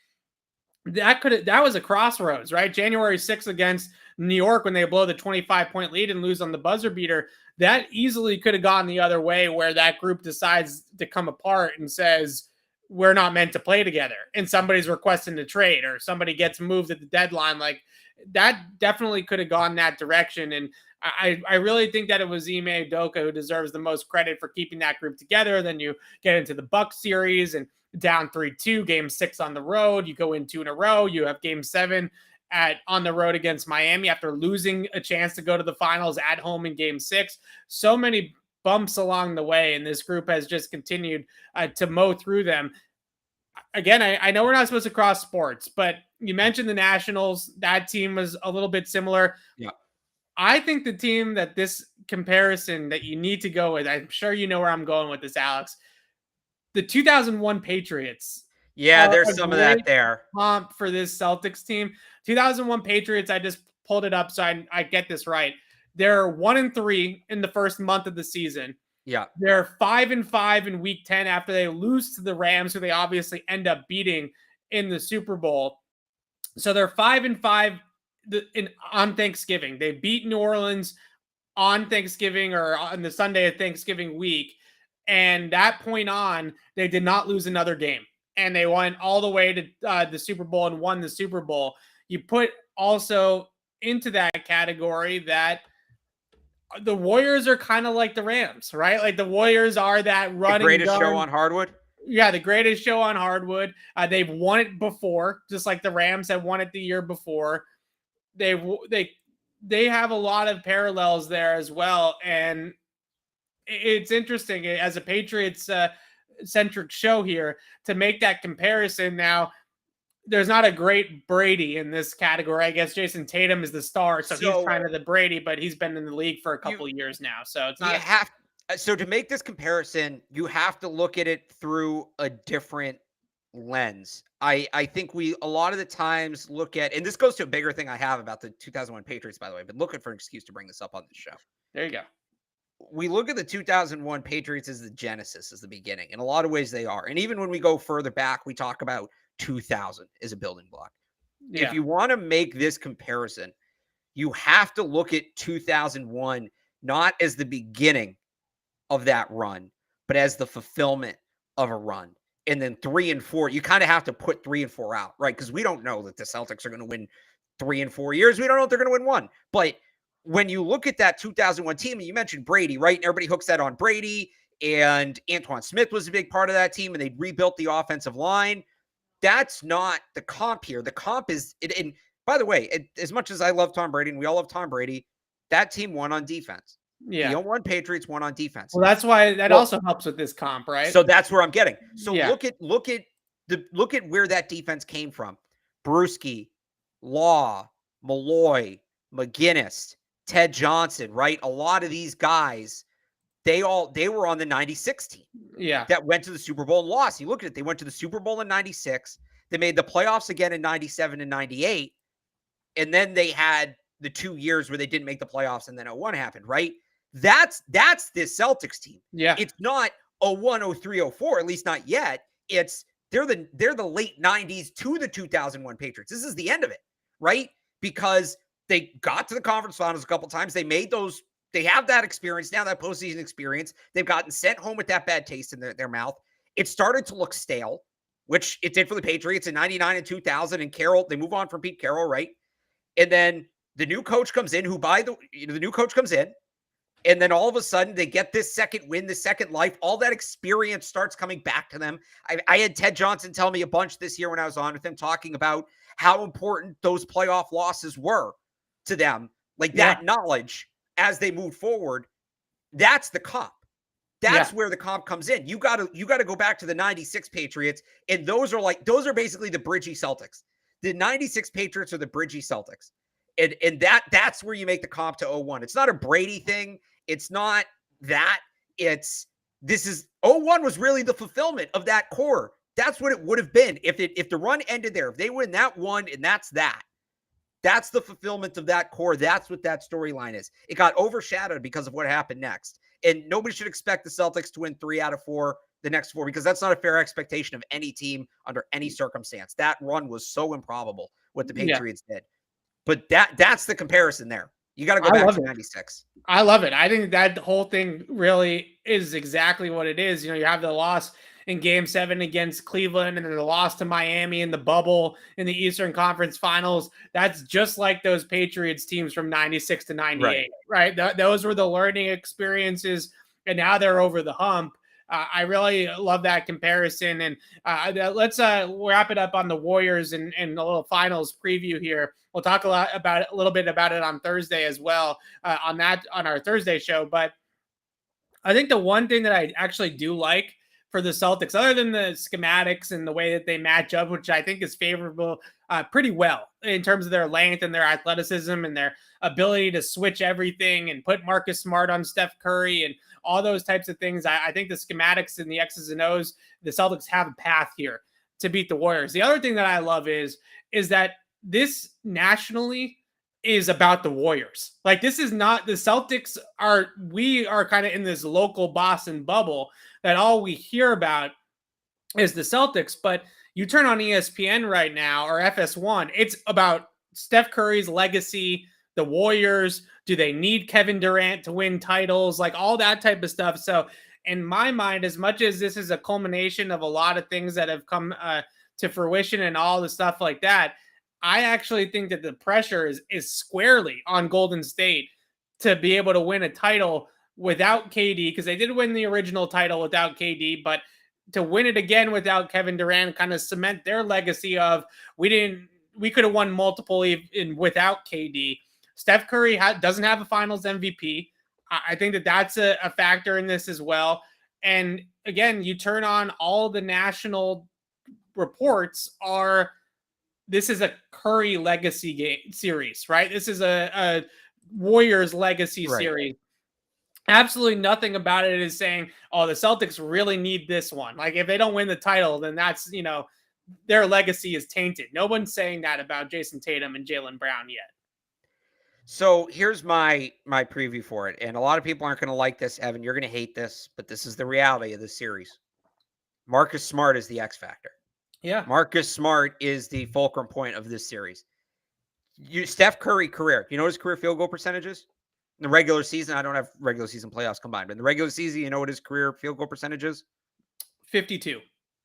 That was a crossroads, right? January 6th against New York when they blow the 25-point lead and lose on the buzzer beater. That easily could have gone the other way where that group decides to come apart and says, we're not meant to play together. And somebody's requesting to trade or somebody gets moved at the deadline. Like that definitely could have gone that direction. And I really think that it was Ime Udoka who deserves the most credit for keeping that group together. Then you get into the Bucks series and down 3-2, game 6 on the road. You go in 2 in a row. You have game 7 on the road against Miami after losing a chance to go to the finals at home in game 6. So many bumps along the way, and this group has just continued to mow through them. Again, I know we're not supposed to cross sports, but you mentioned the Nationals. That team was a little bit similar. Yeah. I think the team that this comparison that you need to go with, I'm sure you know where I'm going with this, Alex. The 2001 Patriots. Yeah, there's some of that there. Comp for this Celtics team. 2001 Patriots, I just pulled it up so I get this right. They're 1-3 in the first month of the season. Yeah. They're 5-5 in week 10 after they lose to the Rams, who they obviously end up beating in the Super Bowl. So they're 5-5 on Thanksgiving. They beat New Orleans on Thanksgiving or on the Sunday of Thanksgiving week. And that point on, they did not lose another game. And they went all the way to the Super Bowl and won the Super Bowl. You put also into that category that the Warriors are kind of like the Rams, right? Like the Warriors are that running the greatest show on hardwood. Yeah, the greatest show on hardwood. They've won it before, just like the Rams have won it the year before. They have a lot of parallels there as well, and it's interesting as a Patriots centric show here to make that comparison. Now, there's not a great Brady in this category. I guess Jason Tatum is the star, so he's kind of the Brady, but he's been in the league for a couple of years now, so it's not. So to make this comparison, you have to look at it through a different lens. I think we a lot of the times look at, and this goes to a bigger thing I have about the 2001 Patriots, by the way, but looking for an excuse to bring this up on the show. There you go. We look at the 2001 Patriots as the genesis, as the beginning. In a lot of ways they are. And even when we go further back, we talk about 2000 as a building block. Yeah. If you want to make this comparison, you have to look at 2001 not as the beginning of that run, but as the fulfillment of a run. And then 3 and 4, you kind of have to put 3 and 4 out, right? Because we don't know that the Celtics are going to win 3 and 4 years. We don't know if they're going to win 1. But when you look at that 2001 team, and you mentioned Brady, right? And everybody hooks that on Brady, and Antoine Smith was a big part of that team, and they rebuilt the offensive line. That's not the comp here. The comp is, and by the way, as much as I love Tom Brady, and we all love Tom Brady, that team won on defense. Yeah. The 01 Patriots won on defense. Well, that's why that also helps with this comp, right? So that's where I'm getting. So look at where that defense came from. Bruschi, Law, Malloy, McGinnis, Ted Johnson, right? A lot of these guys, they were on the 96 team. Yeah. That went to the Super Bowl and lost. You look at it, they went to the Super Bowl in 96. They made the playoffs again in 97 and 98. And then they had the 2 years where they didn't make the playoffs, and then 01 happened, right? That's this Celtics team. Yeah. It's not 01, 03, 04, at least not yet. It's they're the late 90s to the 2001 Patriots. This is the end of it, right? Because they got to the conference finals a couple times. They made those. They have that experience now, that postseason experience. They've gotten sent home with that bad taste in their mouth. It started to look stale, which it did for the Patriots in 99 and 2000. And Carroll, they move on from Pete Carroll, right? And then the new coach comes in, the new coach comes in, and then all of a sudden they get this second win, the second life. All that experience starts coming back to them. I had Ted Johnson tell me a bunch this year when I was on with him, talking about how important those playoff losses were to them. Like that knowledge as they move forward, that's the comp. That's where the comp comes in. You got to go back to the 96 Patriots, and those are basically the Bridgie Celtics. The 96 Patriots are the Bridgie Celtics. And that's where you make the comp to 01. It's not a Brady thing. It's not that. 01 was really the fulfillment of that core. That's what it would have been if the run ended there. If they win that one, and that's that. That's the fulfillment of that core. That's what that storyline is. It got overshadowed because of what happened next. And nobody should expect the Celtics to win 3 out of 4 the next 4, because that's not a fair expectation of any team under any circumstance. That run was so improbable what the Patriots did. But that's the comparison there. You got to go back to 96. I love it. I think that whole thing really is exactly what it is. You know, you have the loss in Game 7 against Cleveland, and then the loss to Miami in the bubble in the Eastern Conference Finals. That's just like those Patriots teams from 96 to 98, right? Those were the learning experiences, and now they're over the hump. I really love that comparison. And let's wrap it up on the Warriors and a little finals preview here. We'll talk a little bit about it on Thursday as well on our Thursday show. But I think the one thing that I actually do like for the Celtics, other than the schematics and the way that they match up, which I think is favorable pretty well in terms of their length and their athleticism and their ability to switch everything and put Marcus Smart on Steph Curry and all those types of things. I think the schematics and the X's and O's, the Celtics have a path here to beat the Warriors. The other thing that I love is that this nationally is about the Warriors. Like, this is not the Celtics we are kind of in this local Boston bubble that all we hear about is the Celtics, but you turn on ESPN right now or FS1, it's about Steph Curry's legacy, the Warriors. Do they need Kevin Durant to win titles? Like, all that type of stuff. So in my mind, as much as this is a culmination of a lot of things that have come to fruition and all the stuff like that, I actually think that the pressure is squarely on Golden State to be able to win a title without KD, because they did win the original title without KD, but to win it again without Kevin Durant, kind of cement their legacy of we could have won multiple without KD. Steph Curry doesn't have a Finals MVP. I think that that's a factor in this as well. And again, you turn on all the national reports this is a Curry legacy series, right? This is a Warriors legacy series. Absolutely nothing about it is saying, oh, the Celtics really need this one. Like, if they don't win the title, then that's, their legacy is tainted. No one's saying that about Jason Tatum and Jaylen Brown yet. So here's my preview for it. And a lot of people aren't going to like this, Evan. You're going to hate this, but this is the reality of this series. Marcus Smart is the X factor. Yeah. Marcus Smart is the fulcrum point of this series. Steph Curry career. You know what his career field goal percentage is? In the regular season, I don't have regular season playoffs combined, but in the regular season, you know what his career field goal percentage is? 52.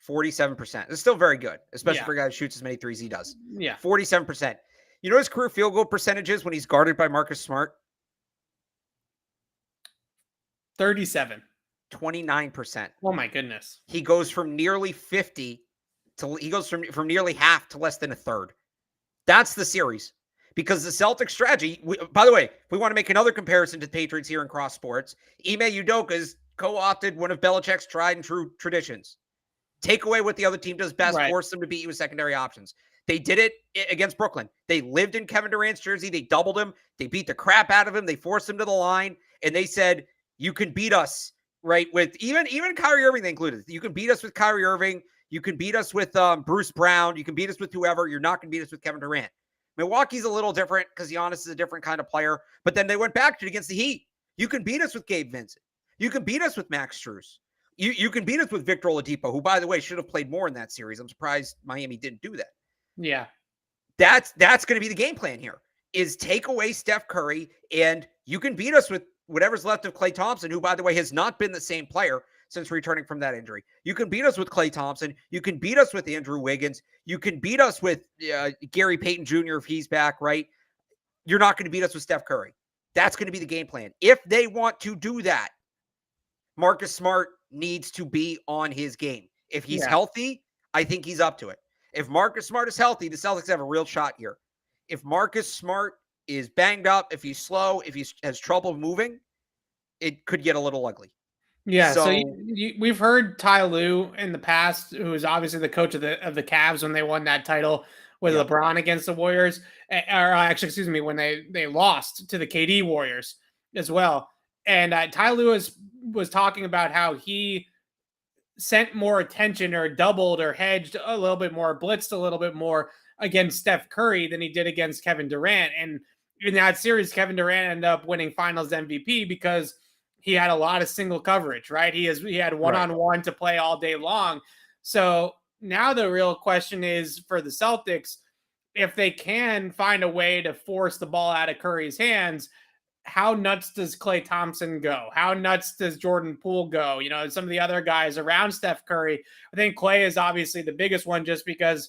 47%. It's still very good, especially for a guy who shoots as many threes he does. Yeah. 47%. You know his career field goal percentage is when he's guarded by Marcus Smart? 37. 29%. Oh my goodness. He goes from nearly 50 to from nearly half to less than a third. That's the series. Because the Celtics strategy, by the way, if we want to make another comparison to the Patriots here in cross sports, Ime Udoka's co-opted one of Belichick's tried and true traditions. Take away what the other team does best, force them to beat you with secondary options. They did it against Brooklyn. They lived in Kevin Durant's jersey. They doubled him. They beat the crap out of him. They forced him to the line. And they said, you can beat us, right? With even Kyrie Irving, they included. You can beat us with Kyrie Irving. You can beat us with Bruce Brown. You can beat us with whoever. You're not going to beat us with Kevin Durant. Milwaukee's a little different because Giannis is a different kind of player. But then they went back to it against the Heat. You can beat us with Gabe Vincent. You can beat us with Max Strus. You can beat us with Victor Oladipo, who, by the way, should have played more in that series. I'm surprised Miami didn't do that. Yeah. That's going to be the game plan here, is take away Steph Curry, and you can beat us with whatever's left of Klay Thompson, who, by the way, has not been the same player since returning from that injury. You can beat us with Klay Thompson. You can beat us with Andrew Wiggins. You can beat us with Gary Payton Jr. if he's back, right? You're not going to beat us with Steph Curry. That's going to be the game plan. If they want to do that, Marcus Smart needs to be on his game. If he's healthy, I think he's up to it. If Marcus Smart is healthy, the Celtics have a real shot here. If Marcus Smart is banged up, if he's slow, if he has trouble moving, it could get a little ugly. Yeah, so we've heard Ty Lue in the past, who was obviously the coach of the Cavs when they won that title with LeBron against the Warriors, when they lost to the KD Warriors as well. And Ty Lue was talking about how he sent more attention or doubled or hedged a little bit more, blitzed a little bit more against Steph Curry than he did against Kevin Durant. And in that series, Kevin Durant ended up winning Finals MVP because he had a lot of single coverage, right? He had one-on-one to play all day long. So now the real question is for the Celtics, if they can find a way to force the ball out of Curry's hands, how nuts does Klay Thompson go? How nuts does Jordan Poole go? Some of the other guys around Steph Curry. I think Klay is obviously the biggest one just because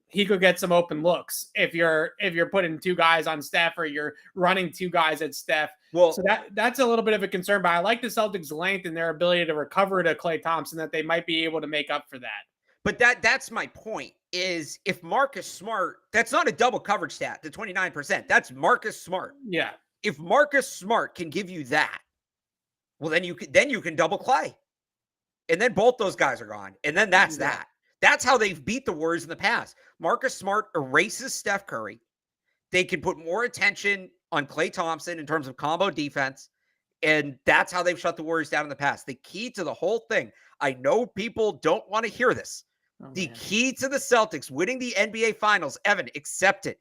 he could get some open looks if you're putting two guys on Steph or you're running two guys at Steph. Well, so that's a little bit of a concern, but I like the Celtics' length and their ability to recover to Klay Thompson, that they might be able to make up for that. But that's my point, is if Marcus Smart, that's not a double coverage stat, the 29%. That's Marcus Smart. Yeah. If Marcus Smart can give you that, Well, then you can double Clay. And then both those guys are gone. And then that's that. That's how they've beat the Warriors in the past. Marcus Smart erases Steph Curry. They can put more attention on Klay Thompson in terms of combo defense. And that's how they've shut the Warriors down in the past. The key to the whole thing, I know people don't want to hear this. Key to the Celtics winning the NBA Finals, Evan, accept it,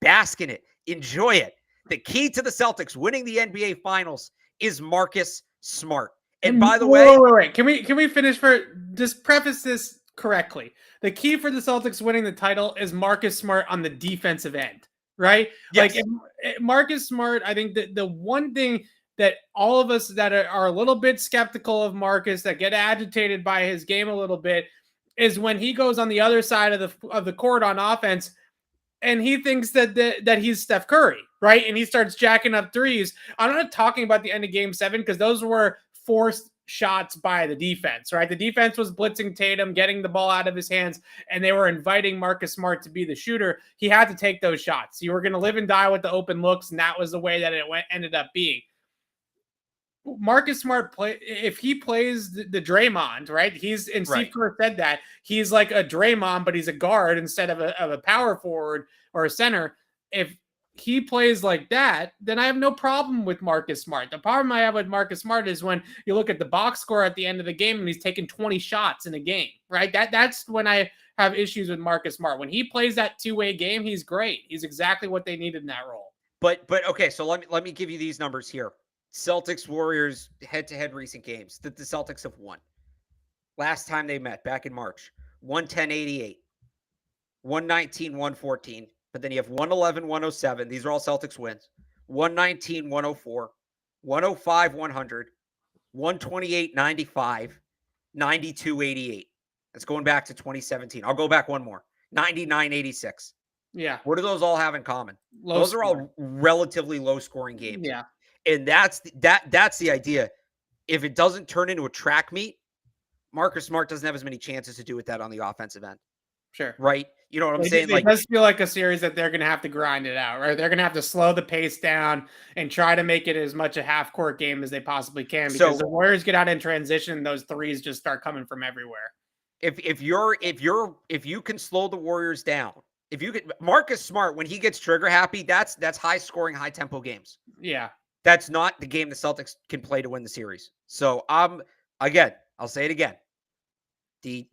bask in it, enjoy it. The key to the Celtics winning the NBA Finals is Marcus Smart. And by the way, wait. Can we finish just preface this correctly? The key for the Celtics winning the title is Marcus Smart on the defensive end, right? Yes. Like Marcus Smart, I think that the one thing that all of us that are a little bit skeptical of Marcus, that get agitated by his game a little bit, is when he goes on the other side of the court on offense and he thinks that he's Steph Curry, right? And he starts jacking up threes. I'm not talking about the end of Game 7 because those were forced shots by the defense, right? The defense was blitzing Tatum, getting the ball out of his hands, and they were inviting Marcus Smart to be the shooter. He had to take those shots. You were going to live and die with the open looks, and that was the way that it ended up being. Marcus Smart if he plays the Draymond, right? Steve Kerr said that he's like a Draymond, but he's a guard instead of a power forward or a center. If he plays like that, then I have no problem with Marcus Smart. The problem I have with Marcus Smart is when you look at the box score at the end of the game and he's taking 20 shots in a game, right? That's when I have issues with Marcus Smart. When he plays that two-way game, he's great. He's exactly what they needed in that role. But okay, so let me give you these numbers here. Celtics Warriors head-to-head recent games that the Celtics have won. Last time they met back in March, 110-88, 119-114, but then you have 111-107. These are all Celtics wins. 119-104, 105-100, 128-95, 92-88. That's going back to 2017. I'll go back one more. 99-86. Yeah. What do those all have in common? Those are all relatively low-scoring games. Yeah. And that's the idea. If it doesn't turn into a track meet, Marcus Smart doesn't have as many chances to do with that on the offensive end. Sure. Right? You know what I'm saying? It does feel like a series that they're going to have to grind it out, right? They're going to have to slow the pace down and try to make it as much a half-court game as they possibly can because the Warriors get out in transition, those threes just start coming from everywhere. If you can slow the Warriors down, if you could, Marcus Smart, when he gets trigger happy, that's high-scoring, high-tempo games. Yeah. That's not the game the Celtics can play to win the series. So again, I'll say it again. The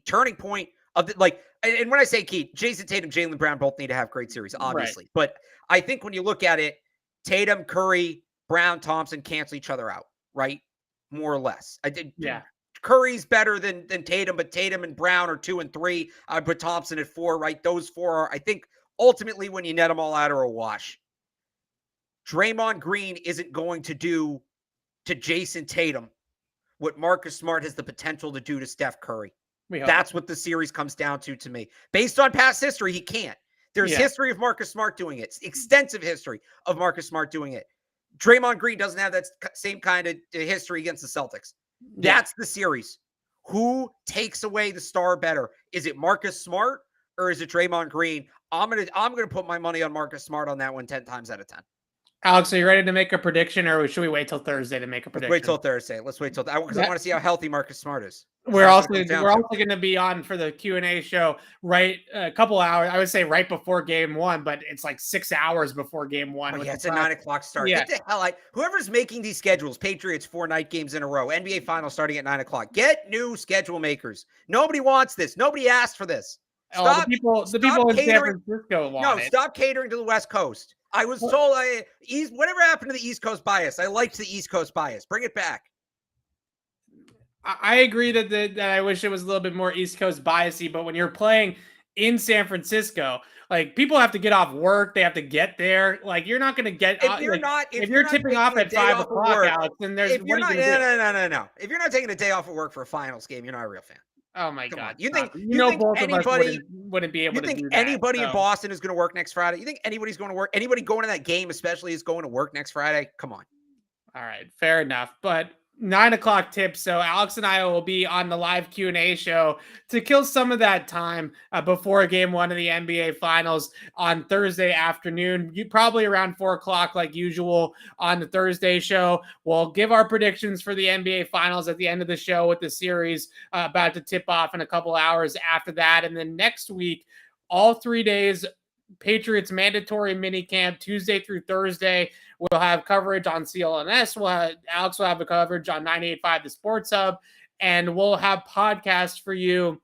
turning point of and when I say key, Jason Tatum, Jaylen Brown both need to have great series, obviously. Right. But I think when you look at it, Tatum, Curry, Brown, Thompson cancel each other out, right? More or less. Curry's better than Tatum, but Tatum and Brown are 2 and 3. I put Thompson at 4, right? Those 4 are, I think, ultimately when you net them all out, are a wash. Draymond Green isn't going to do to Jason Tatum what Marcus Smart has the potential to do to Steph Curry. That's what the series comes down to me. Based on past history, he can't. There's history of Marcus Smart doing it. Extensive history of Marcus Smart doing it. Draymond Green doesn't have that same kind of history against the Celtics. That's the series. Who takes away the star better? Is it Marcus Smart or is it Draymond Green? I'm gonna put my money on Marcus Smart on that one 10 times out of 10. Alex, are you ready to make a prediction, or should we wait till Thursday to make a prediction? Let's wait till Thursday. Let's wait till because I want to see how healthy Marcus Smart is. We're also going to be on for the Q&A show a couple hours. I would say right before Game 1, but it's like 6 hours before Game 1. Oh, it's a 9 o'clock start. Yeah. Get the hell out! Whoever's making these schedules, Patriots 4 night games in a row, NBA Finals starting at 9 o'clock. Get new schedule makers. Nobody wants this. Nobody asked for this. Stop, the people in San Francisco want it. Stop catering to the West Coast. I was told whatever happened to the East Coast bias? I liked the East Coast bias. Bring it back. I agree that I wish it was a little bit more East Coast biasy, but when you're playing in San Francisco, like people have to get off work, they have to get there. Like you're not going to get if you're tipping off at 5 o'clock, Alex, then there's no. If you're not taking a day off of work for a finals game, you're not a real fan. Oh my God! You think both anybody of us wouldn't be able to do that? You think anybody in Boston is going to work next Friday? You think anybody's going to work? Anybody going to that game, especially, is going to work next Friday? Come on. All right, fair enough. But 9 o'clock tip. So Alex and I will be on the live Q&A show to kill some of that time before game one of the NBA finals on Thursday afternoon. You probably around 4 o'clock, like usual on the Thursday show. We'll give our predictions for the NBA finals at the end of the show with the series about to tip off in a couple hours after that. And then next week, all 3 days, Patriots mandatory mini camp Tuesday through Thursday. We'll have coverage on CLNS. Alex will have a coverage on 98.5 The Sports Hub, and we'll have podcasts for you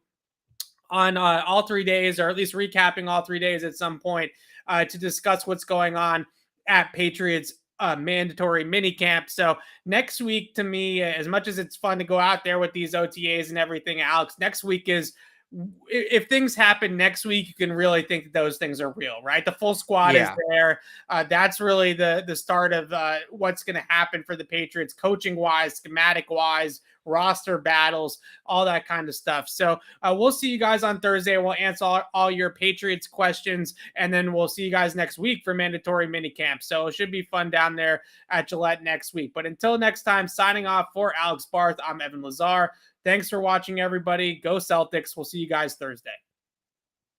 on all 3 days, or at least recapping all 3 days at some point to discuss what's going on at Patriots mandatory mini camp. So next week, to me, as much as it's fun to go out there with these OTAs and everything, Alex, next week is, if things happen next week, you can really think that those things are real, right? The full squad is there. That's really the start of what's going to happen for the Patriots, coaching wise, schematic wise, roster battles, all that kind of stuff. So we'll see you guys on Thursday. We'll answer all your Patriots questions, and then we'll see you guys next week for mandatory minicamp. So it should be fun down there at Gillette next week. But until next time, signing off for Alex Barth, I'm Evan Lazar. Thanks for watching, everybody. Go Celtics. We'll see you guys Thursday.